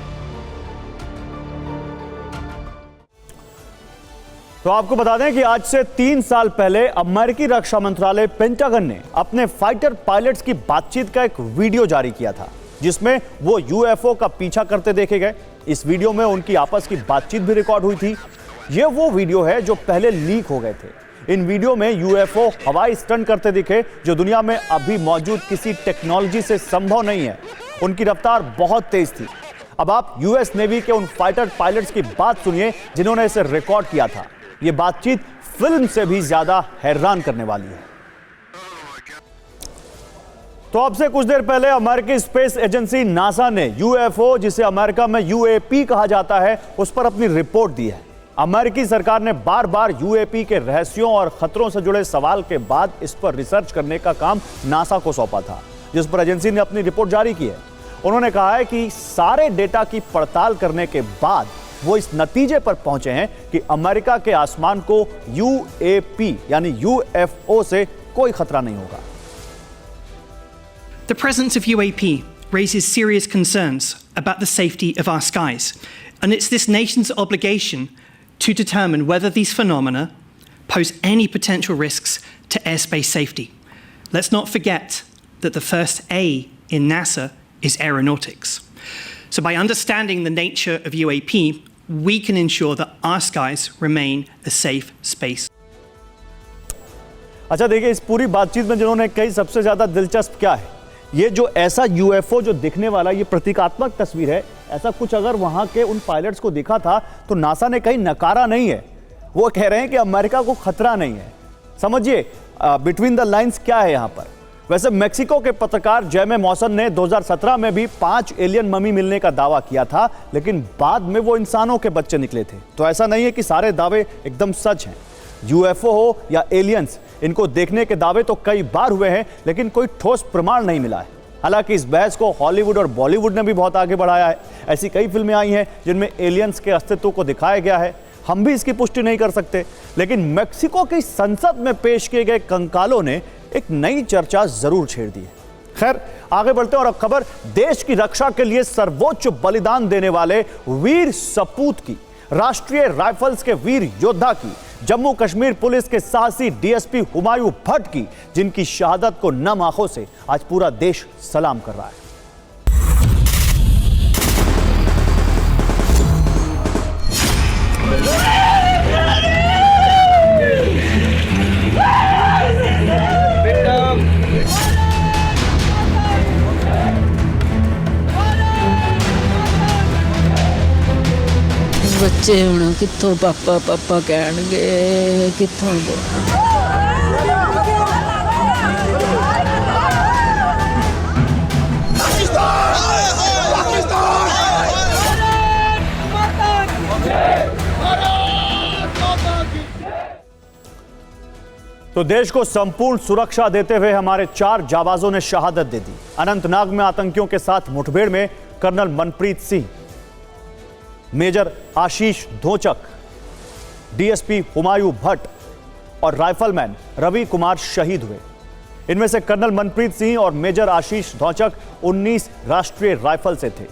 तो आपको बता दें कि आज से 3 साल पहले अमेरिकी रक्षा मंत्रालय पेंटागन ने अपने फाइटर पायलट्स की बातचीत का एक वीडियो जारी किया था, जिसमें वो यूएफओ का पीछा करते देखे गए। इस वीडियो में उनकी आपस की बातचीत भी रिकॉर्ड हुई थी। ये वो वीडियो है जो पहले लीक हो गए थे। इन वीडियो में यूएफओ हवाई स्टंट करते दिखे, जो दुनिया में अभी मौजूद किसी टेक्नोलॉजी से संभव नहीं है। उनकी रफ्तार बहुत तेज थी। अब आप यूएस नेवी के उन फाइटर पायलट्स की बात सुनिए जिन्होंने इसे रिकॉर्ड किया था। ये बातचीत फिल्म से भी ज्यादा हैरान करने वाली है। तो अब से कुछ देर पहले अमेरिकी स्पेस एजेंसी नासा ने यूएफओ, जिसे अमेरिका में यूएपी कहा जाता है, उस पर अपनी रिपोर्ट दी है। अमेरिकी सरकार ने बार बार यूएपी के रहस्यों और खतरों से जुड़े सवाल के बाद इस पर रिसर्च करने का काम नासा को सौंपा था, जिस पर एजेंसी ने अपनी रिपोर्ट जारी की है। उन्होंने कहा है कि सारे डेटा की पड़ताल करने के बाद वो इस नतीजे पर पहुंचे हैं कि अमेरिका के आसमान को यूएपी यानी यूएफओ से कोई खतरा नहीं होगा। The presence of UAP raises serious concerns about the safety of our skies, and it's this nation's obligation to determine whether these phenomena pose any potential risks to airspace safety. Let's not forget that the first A in NASA is aeronautics. So by understanding the nature of UAP, we can ensure that our skies remain a safe space. अच्छा देखिए, इस पूरी बातचीत में जिन्होंने कही सबसे ज्यादा दिलचस्प क्या है, ये जो ऐसा यूएफओ जो दिखने वाला, ये प्रतीकात्मक तस्वीर है। ऐसा कुछ अगर वहां के उन पायलट्स को दिखा था तो नासा ने कहीं नकारा नहीं है। वो कह रहे हैं कि अमेरिका को खतरा नहीं है। समझिए बिटवीन द लाइंस क्या है यहां पर। वैसे मेक्सिको के पत्रकार जैमे मौसन ने 2017 में भी 5 एलियन ममी मिलने का दावा किया था, लेकिन बाद में वो इंसानों के बच्चे निकले थे। तो ऐसा नहीं है कि सारे दावे एकदम सच हैं। यूएफओ हो या एलियंस, इनको देखने के दावे तो कई बार हुए हैं, लेकिन कोई ठोस प्रमाण नहीं मिला है। हालांकि इस बहस को हॉलीवुड और बॉलीवुड ने भी बहुत आगे बढ़ाया है। ऐसी कई फिल्में आई हैं जिनमें एलियंस के अस्तित्व को दिखाया गया है। हम भी इसकी पुष्टि नहीं कर सकते, लेकिन मेक्सिको की संसद में पेश किए गए कंकालों ने एक नई चर्चा जरूर छेड़ दी है। खैर, आगे बढ़ते हैं और अब खबर देश की रक्षा के लिए सर्वोच्च बलिदान देने वाले वीर सपूत की, राष्ट्रीय राइफल्स के वीर योद्धा की, जम्मू कश्मीर पुलिस के साहसी डीएसपी हुमायूं भट्ट की, जिनकी शहादत को नम आंखों से आज पूरा देश सलाम कर रहा है। बच्चे हुण कित्थों पापा पापा कहणगे कित्थों। तो देश को संपूर्ण सुरक्षा देते हुए हमारे 4 जाबाजों ने शहादत दे दी। अनंतनाग में आतंकियों के साथ मुठभेड़ में कर्नल मनप्रीत सिंह, मेजर आशीष धोचक, डीएसपी हुमायूं भट्ट और राइफलमैन रवि कुमार शहीद हुए। इनमें से कर्नल मनप्रीत सिंह और मेजर आशीष धोचक 19 राष्ट्रीय राइफल से थे।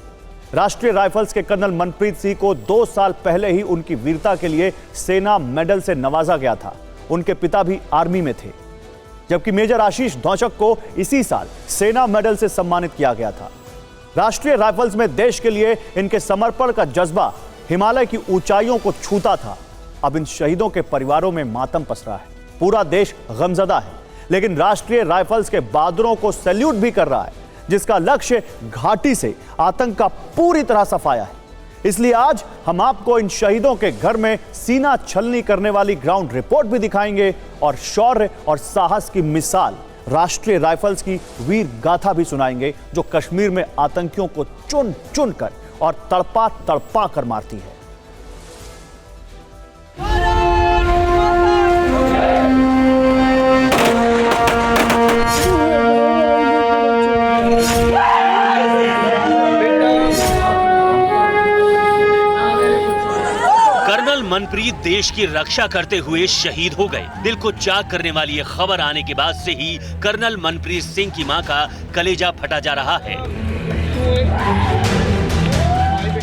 राष्ट्रीय राइफल्स के कर्नल मनप्रीत सिंह को 2 साल पहले ही उनकी वीरता के लिए सेना मेडल से नवाजा गया था। उनके पिता भी आर्मी में थे, जबकि मेजर आशीष धोचक को इसी साल सेना मेडल से सम्मानित किया गया था। राष्ट्रीय राइफल्स में देश के लिए इनके समर्पण का जज्बा हिमालय की ऊंचाइयों को छूता था। अब इन शहीदों के परिवारों में मातम पसरा है, पूरा देश गमजदा है, लेकिन राष्ट्रीय राइफल्स के बहादुरों को सैल्यूट भी कर रहा है, जिसका लक्ष्य घाटी से आतंक का पूरी तरह सफाया है। इसलिए आज हम आपको इन शहीदों के घर में सीना छलनी करने वाली ग्राउंड रिपोर्ट भी दिखाएंगे और शौर्य और साहस की मिसाल राष्ट्रीय राइफल्स की वीर गाथा भी सुनाएंगे, जो कश्मीर में आतंकियों को चुन चुन कर और तड़पा तड़पा कर मारती है। मनप्रीत देश की रक्षा करते हुए शहीद हो गए। दिल को चाक करने वाली ये खबर आने के बाद से ही कर्नल मनप्रीत सिंह की मां का कलेजा फटा जा रहा है।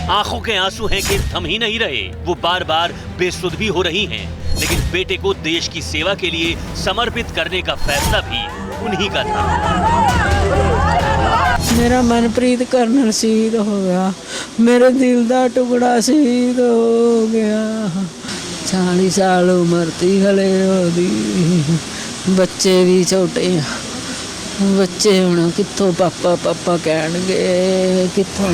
आंखों के आंसू हैं कि थम ही नहीं रहे। वो बार बार बेसुध भी हो रही हैं, लेकिन बेटे को देश की सेवा के लिए समर्पित करने का फैसला भी उन्हीं का था। मेरा मनप्रीत कर्नल शहीद हो गया, मेरे दिल का टुकड़ा शहीद हो गया। 40 साल उम्र थी हले ओदी, बच्चे भी छोटे, बच्चे हुण कित्थों पापा पापा कहणगे कित्थों।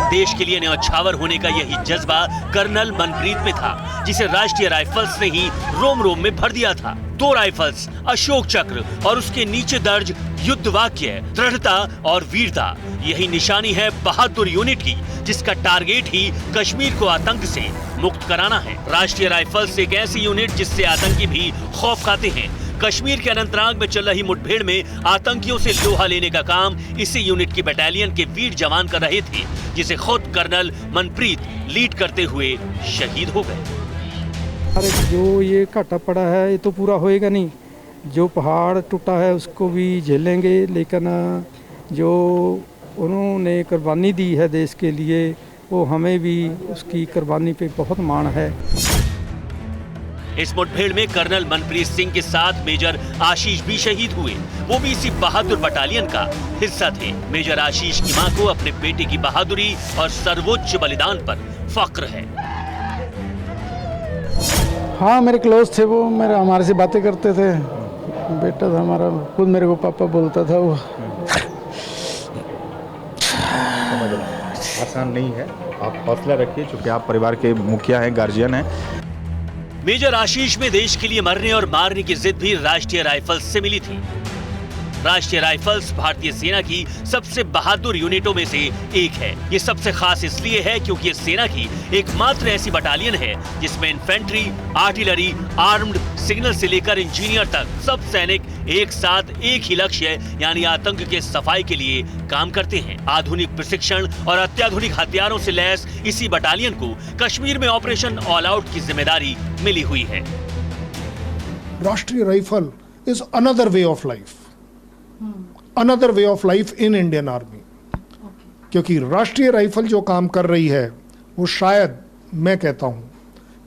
देश के लिए न्यौछावर होने का यही जज्बा कर्नल मनप्रीत में था, जिसे राष्ट्रीय राइफल्स ने ही रोम रोम में भर दिया था। 2 राइफल्स, अशोक चक्र और उसके नीचे दर्ज युद्ध वाक्य, दृढ़ता और वीरता, यही निशानी है बहादुर यूनिट की, जिसका टारगेट ही कश्मीर को आतंक से मुक्त कराना है। राष्ट्रीय राइफल्स एक ऐसी यूनिट जिससे आतंकी भी खौफ खाते हैं। कश्मीर के अनंतनाग में चल रही मुठभेड़ में आतंकियों से लोहा लेने का काम इसी यूनिट की बटालियन के वीर जवान कर रहे थे, जिसे खुद कर्नल मनप्रीत लीड करते हुए शहीद हो गए। अरे जो ये घाटा पड़ा है ये तो पूरा होएगा नहीं। जो पहाड़ टूटा है उसको भी झेलेंगे, लेकिन जो उन्होंने कुर्बानी दी है देश के लिए, वो हमें भी उसकी कुर्बानी पे बहुत मान है। इस मुठभेड़ में कर्नल मनप्रीत सिंह के साथ मेजर आशीष भी शहीद हुए। वो भी इसी बहादुर बटालियन का हिस्सा थे। मेजर आशीष की मां को अपने बेटे की बहादुरी और सर्वोच्च बलिदान पर फक्र है। हाँ, मेरे क्लोज थे वो, हमारे से बातें करते थे। बेटा था हमारा, खुद मेरे को पापा बोलता था वो। आसान नहीं है, आप हौसला रखिए, क्योंकि आप परिवार के मुखिया हैं, गार्जियन हैं। मेजर आशीष में देश के लिए मरने और मारने की जिद भी राष्ट्रीय राइफल्स से मिली थी। राष्ट्रीय राइफल्स भारतीय सेना की सबसे बहादुर यूनिटों में से एक है। ये सबसे खास इसलिए है क्योंकि ये सेना की एकमात्र ऐसी बटालियन है जिसमें इन्फेंट्री, आर्टिलरी, आर्म्ड, सिग्नल से लेकर इंजीनियर तक सब सैनिक एक साथ एक ही लक्ष्य यानी आतंक के सफाई के लिए काम करते हैं। आधुनिक प्रशिक्षण और अत्याधुनिक हथियारों से लैस इसी बटालियन को कश्मीर में ऑपरेशन ऑल आउट की जिम्मेदारी मिली हुई है। राष्ट्रीय rifle is another way of life, another way of life in Indian army. क्योंकि राष्ट्रीय राइफल जो काम कर रही है वो शायद, मैं कहता हूं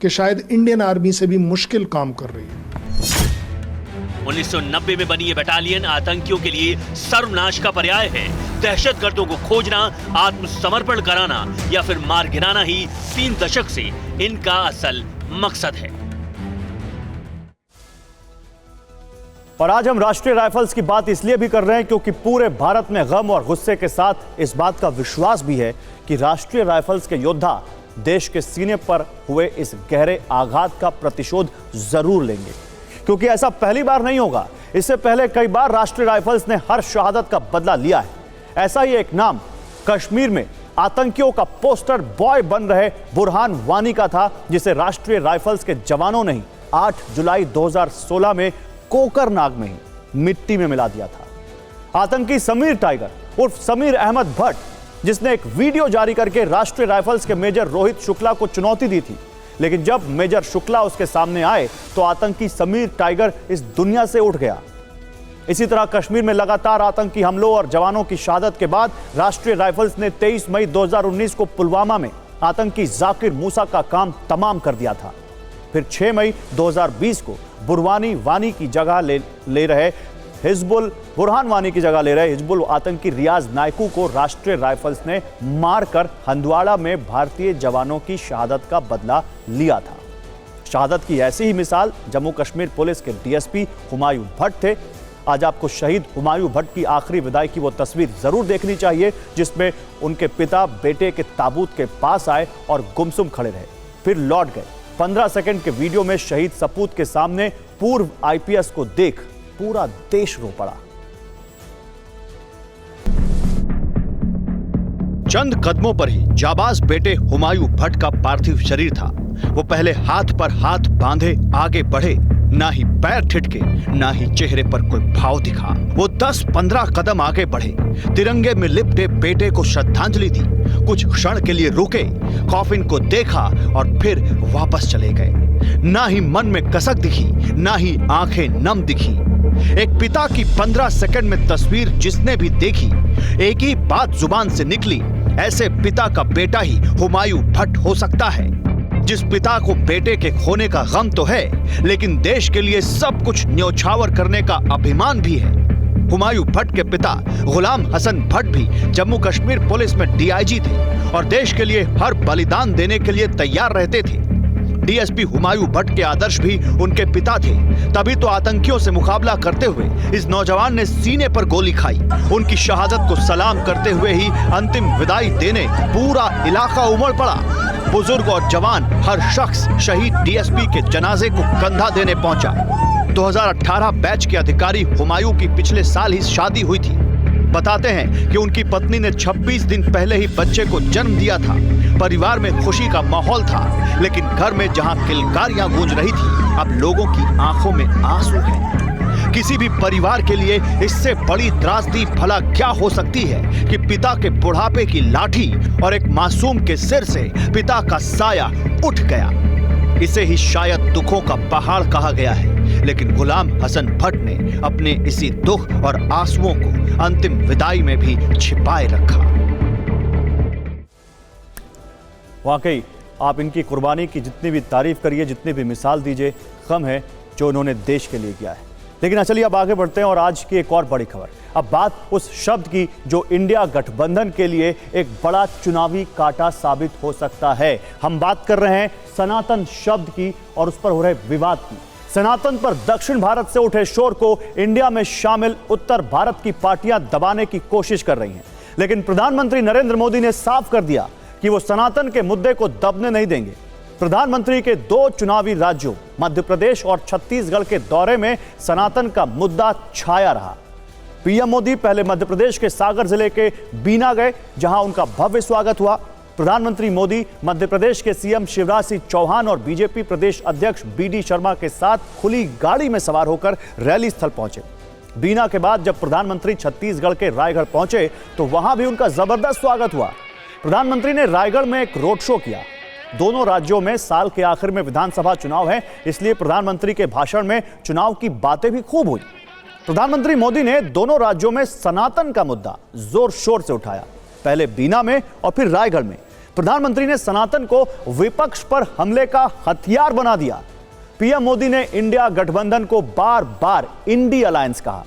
कि शायद इंडियन आर्मी से भी मुश्किल काम कर रही है। 1990 में बनी ये बटालियन आतंकियों के लिए सर्वनाश का पर्याय है। दहशतगर्दों को खोजना, आत्मसमर्पण कराना या फिर मार गिराना ही 3 दशक से इनका असल मकसद है। और आज हम राष्ट्रीय राइफल्स की बात इसलिए भी कर रहे हैं क्योंकि पूरे भारत में गम और गुस्से के साथ इस बात का विश्वास भी है कि राष्ट्रीय राइफल्स के योद्धा देश के सीने पर हुए इस गहरे आघात का प्रतिशोध जरूर लेंगे, क्योंकि ऐसा पहली बार नहीं होगा। इससे पहले कई बार राष्ट्रीय राइफल्स ने हर शहादत का बदला लिया है। ऐसा ही एक नाम कश्मीर में आतंकियों का पोस्टर बॉय बन रहे बुरहान वानी का था, जिसे राष्ट्रीय राइफल्स के जवानों ने 8 जुलाई 2016 में कोकरनाग में ही मिट्टी में मिला दिया था। आतंकी समीर टाइगर उर्फ समीर अहमद भट्ट, जिसने एक वीडियो जारी करके राष्ट्रीय राइफल्स के मेजर रोहित शुक्ला को चुनौती दी थी, लेकिन जब मेजर शुक्ला उसके सामने आए तो आतंकी समीर टाइगर इस दुनिया से उठ गया। इसी तरह कश्मीर में लगातार आतंकी हमलों और जवानों की शहादत के बाद राष्ट्रीय राइफल्स ने 23 मई 2019 को पुलवामा में आतंकी जाकिर मूसा का काम तमाम कर दिया था। फिर 6 मई 2020 को बुरहान वानी की जगह ले रहे हिजबुल आतंकी रियाज नायकू को राष्ट्रीय राइफल्स ने मारकर हंदवाड़ा में भारतीय जवानों की शहादत का बदला लिया था। शहादत की ऐसी ही मिसाल जम्मू कश्मीर पुलिस के डीएसपी हुमायूं भट्ट थे। आज आपको शहीद हुमायूं भट्ट की आखिरी विदाई की वो तस्वीर जरूर देखनी चाहिए, जिसमें उनके पिता बेटे के ताबूत के पास आए और गुमसुम खड़े रहे, फिर लौट गए। 15 सेकंड के वीडियो में शहीद सपूत के सामने पूर्व आईपीएस को देख पूरा देश रो पड़ा। चंद कदमों पर ही जाबाज बेटे हुमायूं भट्ट का पार्थिव शरीर था। वो पहले हाथ पर हाथ बांधे आगे बढ़े, ना ही पैर ठिठके, ना ही चेहरे पर कोई भाव दिखा। वो 10-15 कदम आगे बढ़े, तिरंगे में लिपटे बेटे को श्रद्धांजलि दी, कुछ क्षण के लिए रुके, कॉफिन को देखा और फिर वापस चले गए। ना ही मन में कसक दिखी, ना ही आंखें नम दिखी। एक पिता की 15 सेकंड में तस्वीर जिसने भी देखी, एक ही बात जुबान से निकली, ऐसे पिता का बेटा ही हुमायूं भट्ट हो सकता है। जिस पिता को बेटे के खोने का गम तो है, लेकिन देश के लिए सब कुछ न्योछावर करने का अभिमान भी है। हुमायूं भट्ट के पिता गुलाम हसन भट्ट भी जम्मू कश्मीर पुलिस में डीआईजी थे और देश के लिए हर बलिदान देने के लिए तैयार रहते थे। डीएसपी हुमायूं भट्ट के आदर्श भी उनके पिता थे, तभी तो आतंकियों से मुकाबला करते हुए इस नौजवान ने सीने पर गोली खाई। उनकी शहादत को सलाम करते हुए ही अंतिम विदाई देने पूरा इलाका उमड़ पड़ा। बुजुर्ग और जवान हर शख्स शहीद डीएसपी के जनाजे को कंधा देने पहुंचा। 2018 बैच के अधिकारी हुमायूं की पिछले साल ही शादी हुई थी। बताते हैं कि उनकी पत्नी ने 26 दिन पहले ही बच्चे को जन्म दिया था। परिवार में खुशी का माहौल था, लेकिन घर में जहां किलकारियां गूंज रही थी, अब लोगों की आंखों में आंसू हैं। किसी भी परिवार के लिए इससे बड़ी त्रासदी भला क्या हो सकती है कि पिता के बुढ़ापे की लाठी और एक मासूम के सिर से पिता का साया उठ गया। इसे ही शायद दुखों का पहाड़ कहा गया है, लेकिन गुलाम हसन भट्ट ने अपने इसी दुख और आंसुओं को अंतिम विदाई में भी छिपाए रखा। वाकई आप इनकी कुर्बानी की जितनी भी तारीफ करिए, जितनी भी मिसाल दीजिए, कम है जो उन्होंने देश के लिए किया है। लेकिन चलिए अब आगे बढ़ते हैं और आज की एक और बड़ी खबर। अब बात उस शब्द की जो इंडिया गठबंधन के लिए एक बड़ा चुनावी कांटा साबित हो सकता है। हम बात कर रहे हैं सनातन शब्द की और उस पर हो रहे विवाद की। सनातन पर दक्षिण भारत से उठे शोर को इंडिया में शामिल उत्तर भारत की पार्टियां दबाने की कोशिश कर रही हैं, लेकिन प्रधानमंत्री नरेंद्र मोदी ने साफ कर दिया कि वो सनातन के मुद्दे को दबने नहीं देंगे। प्रधानमंत्री के 2 चुनावी राज्यों मध्य प्रदेश और छत्तीसगढ़ के दौरे में सनातन का मुद्दा छाया रहा। पीएम मोदी पहले मध्य प्रदेश के सागर जिले के बीना गए, जहां उनका भव्य स्वागत हुआ। प्रधानमंत्री मोदी मध्य प्रदेश के सीएम शिवराज सिंह चौहान और बीजेपी प्रदेश अध्यक्ष बीडी शर्मा के साथ खुली गाड़ी में सवार होकर रैली स्थल पहुंचे। बीना के बाद जब प्रधानमंत्री छत्तीसगढ़ के रायगढ़ पहुंचे तो वहां भी उनका जबरदस्त स्वागत हुआ। प्रधानमंत्री ने रायगढ़ में एक रोड शो किया। दोनों राज्यों में साल के आखिर में विधानसभा चुनाव है, इसलिए प्रधानमंत्री के भाषण में चुनाव की बातें भी खूब हुई। प्रधानमंत्री मोदी ने दोनों राज्यों में सनातन का मुद्दा जोर शोर से उठाया। पहले बीना में और फिर रायगढ़ में प्रधानमंत्री ने सनातन को विपक्ष पर हमले का हथियार बना दिया। पीएम मोदी ने इंडिया गठबंधन को बार बार इंडी अलायंस कहा,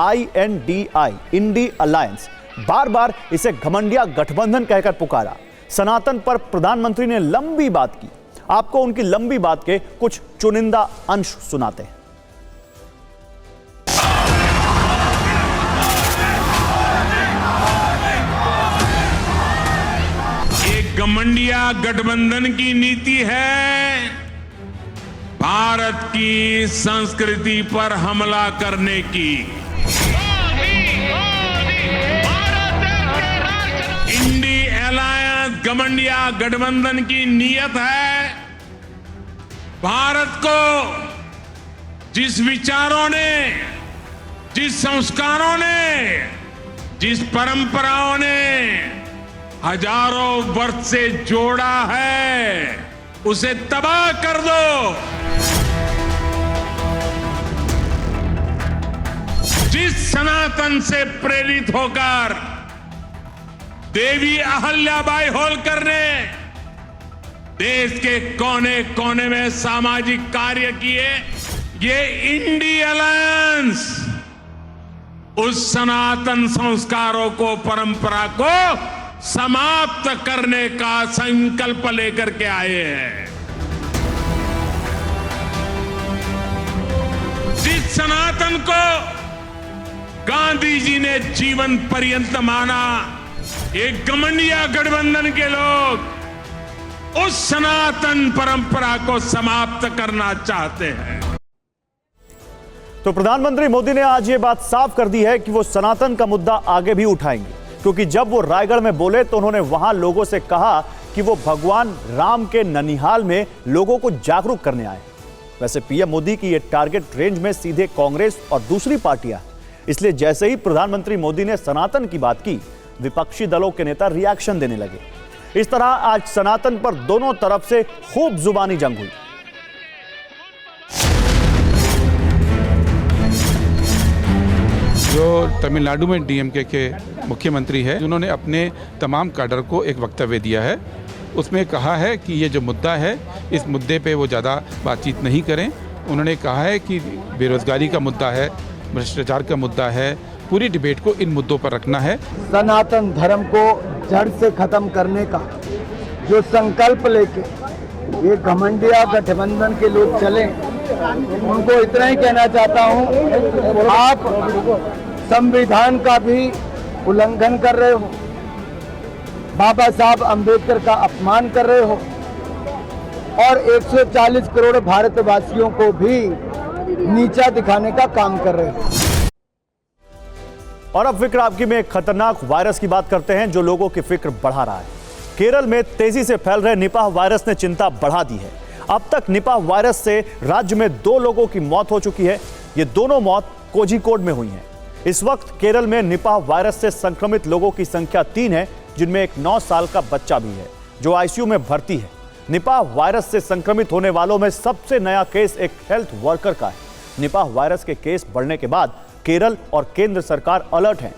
INDI, इंडी अलायंस। बार बार इसे घमंडिया गठबंधन कहकर पुकारा। सनातन पर प्रधानमंत्री ने लंबी बात की। आपको उनकी लंबी बात के कुछ चुनिंदा अंश सुनाते हैं। एक घमंडिया गठबंधन की नीति है भारत की संस्कृति पर हमला करने की। इंडी अलायंस घमंडिया गठबंधन की नीयत है भारत को जिस विचारों ने, जिस संस्कारों ने, जिस परंपराओं ने हजारों वर्ष से जोड़ा है, उसे तबाह कर दो। जिस सनातन से प्रेरित होकर देवी अहल्याबाई होलकर ने देश के कोने कोने में सामाजिक कार्य किए, ये इंडी अलायंस उस सनातन संस्कारों को, परंपरा को समाप्त करने का संकल्प लेकर के आए हैं। जिस सनातन को गांधी जी ने जीवन पर्यंत माना, एक घमंडिया गठबंधन के लोग उस सनातन परंपरा को समाप्त करना चाहते हैं। तो प्रधानमंत्री मोदी ने आज ये बात साफ कर दी है कि वो सनातन का मुद्दा आगे भी उठाएंगे, क्योंकि जब वो रायगढ़ में बोले तो उन्होंने वहां लोगों से कहा कि वो भगवान राम के ननिहाल में लोगों को जागरूक करने आए। वैसे पीएम मोदी की ये टारगेट रेंज में सीधे कांग्रेस और दूसरी पार्टियां, इसलिए जैसे ही प्रधानमंत्री मोदी ने सनातन की बात की, विपक्षी दलों के नेता रिएक्शन देने लगे। इस तरह आज सनातन पर दोनों तरफ से खूब जुबानी जंग हुई। जो तमिलनाडु में डीएमके के मुख्यमंत्री है, उन्होंने अपने तमाम कैडर को एक वक्तव्य दिया है। उसमें कहा है कि ये जो मुद्दा है, इस मुद्दे पे वो ज़्यादा बातचीत नहीं करें। उन्होंने कहा है कि बेरोजगारी का मुद्दा है, भ्रष्टाचार का मुद्दा है, पूरी डिबेट को इन मुद्दों पर रखना है। सनातन धर्म को जड़ से खत्म करने का जो संकल्प लेके ये घमंडिया गठबंधन के लोग चले, उनको इतना ही कहना चाहता हूँ, आप संविधान का भी उल्लंघन कर रहे हो, बाबा साहब अंबेडकर का अपमान कर रहे हो और 140 करोड़ भारतवासियों को भी नीचा दिखाने का काम कर रहे हो। और अब फिक्र आपकी में एक खतरनाक वायरस की बात करते हैं जो लोगों की फिक्र बढ़ा रहा है। केरल में तेजी से फैल रहे निपाह वायरस ने चिंता बढ़ा दी है। अब तक निपाह वायरस से राज्य में 2 लोगों की मौत हो चुकी है। ये दोनों मौत कोझिकोड में हुई हैं। इस वक्त केरल में निपाह वायरस से संक्रमित लोगों की संख्या 3 है, जिनमें एक 9 साल का बच्चा भी है जो आईसीयू में भर्ती है। निपाह वायरस से संक्रमित होने वालों में सबसे नया केस एक हेल्थ वर्कर का है। निपाह वायरस के केस बढ़ने के बाद केरल और केंद्र सरकार अलर्ट हैं।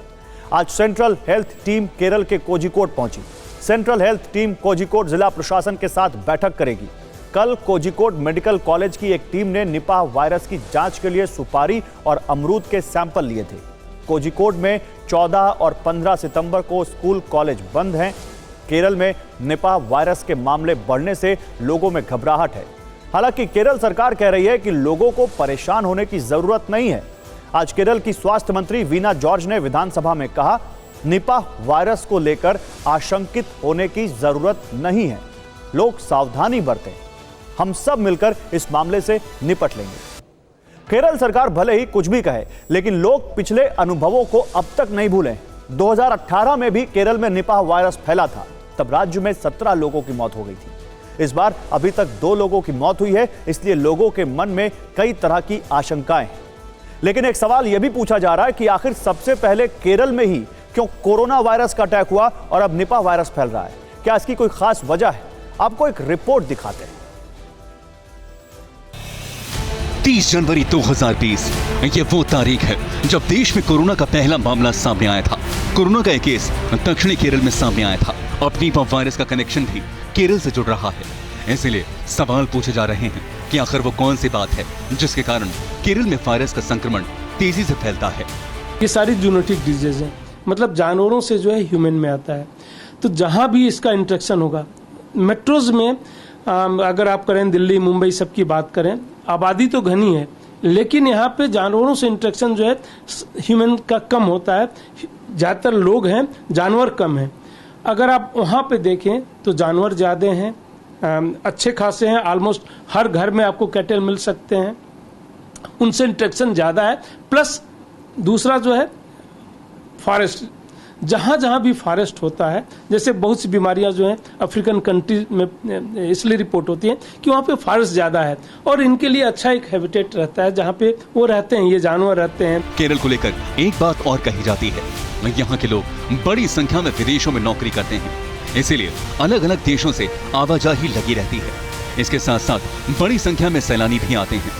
आज सेंट्रल हेल्थ टीम केरल के कोझिकोड पहुंची। सेंट्रल हेल्थ टीम कोझिकोड जिला प्रशासन के साथ बैठक करेगी। कल कोझिकोड मेडिकल कॉलेज की एक टीम ने निपाह वायरस की जांच के लिए सुपारी और अमरूद के सैंपल लिए थे। कोझिकोड में 14 और 15 सितंबर को स्कूल कॉलेज बंद हैं। केरल में निपाह वायरस के मामले बढ़ने से लोगों में घबराहट है। हालांकि केरल सरकार कह रही है कि लोगों को परेशान होने की जरूरत नहीं है। आज केरल की स्वास्थ्य मंत्री वीना जॉर्ज ने विधानसभा में कहा, निपाह वायरस को लेकर आशंकित होने की जरूरत नहीं है, लोग सावधानी बरतें, हम सब मिलकर इस मामले से निपट लेंगे। केरल सरकार भले ही कुछ भी कहे, लेकिन लोग पिछले अनुभवों को अब तक नहीं भूले। 2018 में भी केरल में निपाह वायरस फैला था, तब राज्य में 17 लोगों की मौत हो गई थी। इस बार अभी तक 2 लोगों की मौत हुई है, इसलिए लोगों के मन में कई तरह की आशंकाएं हैं। लेकिन एक सवाल यह भी पूछा जा रहा है कि आखिर सबसे पहले केरल में ही क्यों कोरोना वायरस का अटैक हुआ और अब निपाह वायरस फैल रहा है? क्या इसकी कोई खास वजह है? आपको एक रिपोर्ट दिखाते हैं। 30 जनवरी 2020 ये वो तारीख है जब देश में कोरोना का पहला मामला सामने आया था। कोरोना का एक केस दक्षिणी केरल में सामने आया था। अब निपाह वायरस का कनेक्शन भी केरल से जुड़ रहा है। इसलिए सवाल पूछे जा रहे हैं कि आखिर वो कौन सी बात है जिसके कारण केरल में वायरस का संक्रमण तेजी से फैलता है। ये सारी जूनोटिक डिजीज है, मतलब जानवरों से जो है ह्यूमन में आता है। तो जहाँ भी इसका इंट्रैक्शन होगा, मेट्रोज में अगर आप करें, दिल्ली मुंबई सबकी बात करें, आबादी तो घनी है, लेकिन यहाँ पे जानवरों से इंट्रैक्शन जो है ह्यूमन का कम होता है। ज़्यादातर लोग हैं, जानवर कम हैं। अगर आप वहाँ पे देखें तो जानवर ज़्यादा हैं, अच्छे खासे हैं। ऑलमोस्ट हर घर में आपको कैटल मिल सकते हैं, उनसे इंट्रैक्शन ज़्यादा है। प्लस दूसरा जो है फॉरेस्ट, जहाँ जहाँ भी फॉरेस्ट होता है, जैसे बहुत सी बीमारियाँ जो हैं अफ्रीकन कंट्री में इसलिए रिपोर्ट होती हैं कि वहाँ पे फॉरेस्ट ज़्यादा है और इनके लिए अच्छा एक हैबिटेट रहता है जहाँ पे वो रहते हैं, ये जानवर रहते हैं। केरल को लेकर एक बात और कही जाती है, यहाँ के लोग बड़ी संख्या में विदेशों में नौकरी करते हैं, इसीलिए अलग अलग देशों से आवाजाही लगी रहती है। इसके साथ साथ बड़ी संख्या में सैलानी भी आते हैं।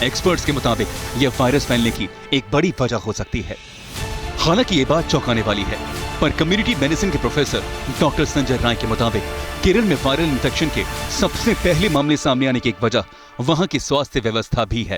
एक्सपर्ट्स के मुताबिक यह वायरस फैलने की एक बड़ी वजह हो सकती है। हालांकि ये बात चौंकाने वाली है, पर कम्युनिटी मेडिसिन के प्रोफेसर डॉक्टर संजय राय के मुताबिक केरल में वायरल इन्फेक्शन के सबसे पहले मामले सामने आने की एक वजह वहां की स्वास्थ्य व्यवस्था भी है।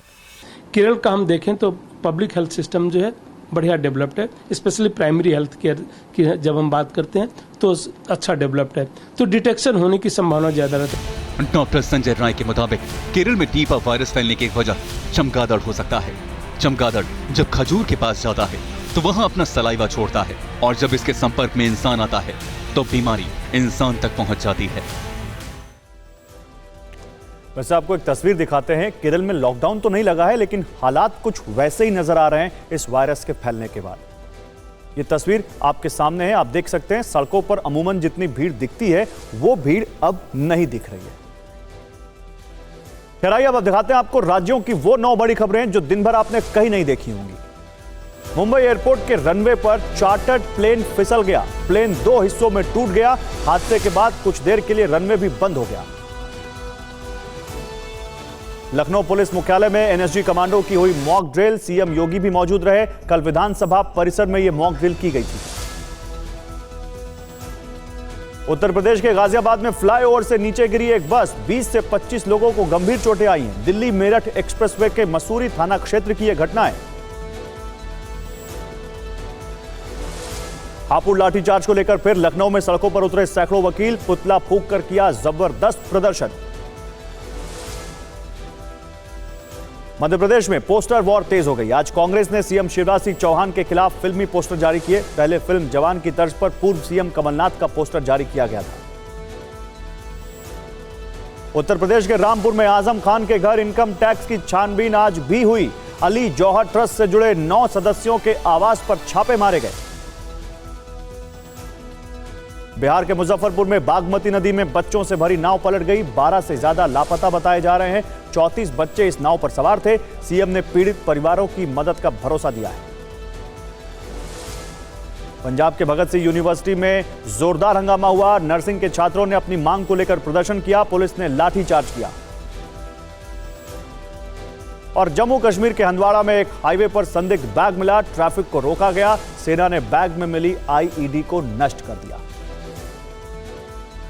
केरल का हम देखें तो पब्लिक हेल्थ सिस्टम जो है बढ़िया डेवलप्ड है, स्पेशली प्राइमरी हेल्थ केयर की जब हम बात करते हैं तो अच्छा डेवलप्ड है, तो डिटेक्शन होने की संभावना ज्यादा रहती है। डॉक्टर संजय राय के मुताबिक केरल में निपाह वायरस फैलने की एक वजह चमगादड़ हो सकता है। चमगादड़ जब खजूर के पास जाता है तो वहां अपना सलाइवा छोड़ता है और जब इसके संपर्क में इंसान आता है तो बीमारी इंसान तक पहुंच जाती है। वैसे आपको एक तस्वीर दिखाते हैं। केरल में लॉकडाउन तो नहीं लगा है, लेकिन हालात कुछ वैसे ही नजर आ रहे हैं इस वायरस के फैलने के बाद। ये तस्वीर आपके सामने है, आप देख सकते हैं सड़कों पर अमूमन जितनी भीड़ दिखती है वो भीड़ अब नहीं दिख रही है। खैर आइए अब दिखाते हैं आपको राज्यों की वो 9 बड़ी खबरें जो दिन भर आपने कहीं नहीं देखी होंगी। मुंबई एयरपोर्ट के रनवे पर चार्टर्ड प्लेन फिसल गया। प्लेन 2 हिस्सों में टूट गया। हादसे के बाद कुछ देर के लिए रनवे भी बंद हो गया। लखनऊ पुलिस मुख्यालय में एनएसजी कमांडो की हुई मॉक ड्रिल, सीएम योगी भी मौजूद रहे। कल विधानसभा परिसर में यह मॉक ड्रिल की गई थी। उत्तर प्रदेश के गाजियाबाद में फ्लाईओवर से नीचे गिरी एक बस, 20 से 25 लोगों को गंभीर चोटें आई हैं। दिल्ली मेरठ एक्सप्रेसवे के मसूरी थाना क्षेत्र की यह घटना है। हापुड़ लाठीचार्ज को लेकर फिर लखनऊ में सड़कों पर उतरे सैकड़ों वकील, पुतला फूंक कर किया जबरदस्त प्रदर्शन। मध्य प्रदेश में पोस्टर वॉर तेज हो गई। आज कांग्रेस ने सीएम शिवराज सिंह चौहान के खिलाफ फिल्मी पोस्टर जारी किए। पहले फिल्म जवान की तर्ज पर पूर्व सीएम कमलनाथ का पोस्टर जारी किया गया था। उत्तर प्रदेश के रामपुर में आजम खान के घर इनकम टैक्स की छानबीन आज भी हुई। अली जौहर ट्रस्ट से जुड़े 9 सदस्यों के आवास पर छापे मारे गए। बिहार के मुजफ्फरपुर में बागमती नदी में बच्चों से भरी नाव पलट गई। 12 से ज्यादा लापता बताए जा रहे हैं। 34 बच्चे इस नाव पर सवार थे। सीएम ने पीड़ित परिवारों की मदद का भरोसा दिया है। पंजाब के भगत सिंह यूनिवर्सिटी में जोरदार हंगामा हुआ। नर्सिंग के छात्रों ने अपनी मांग को लेकर प्रदर्शन किया। पुलिस ने लाठीचार्ज किया। और जम्मू कश्मीर के हंदवाड़ा में एक हाईवे पर संदिग्ध बैग मिला। ट्रैफिक को रोका गया। सेना ने बैग में मिली आईईडी को नष्ट कर दिया।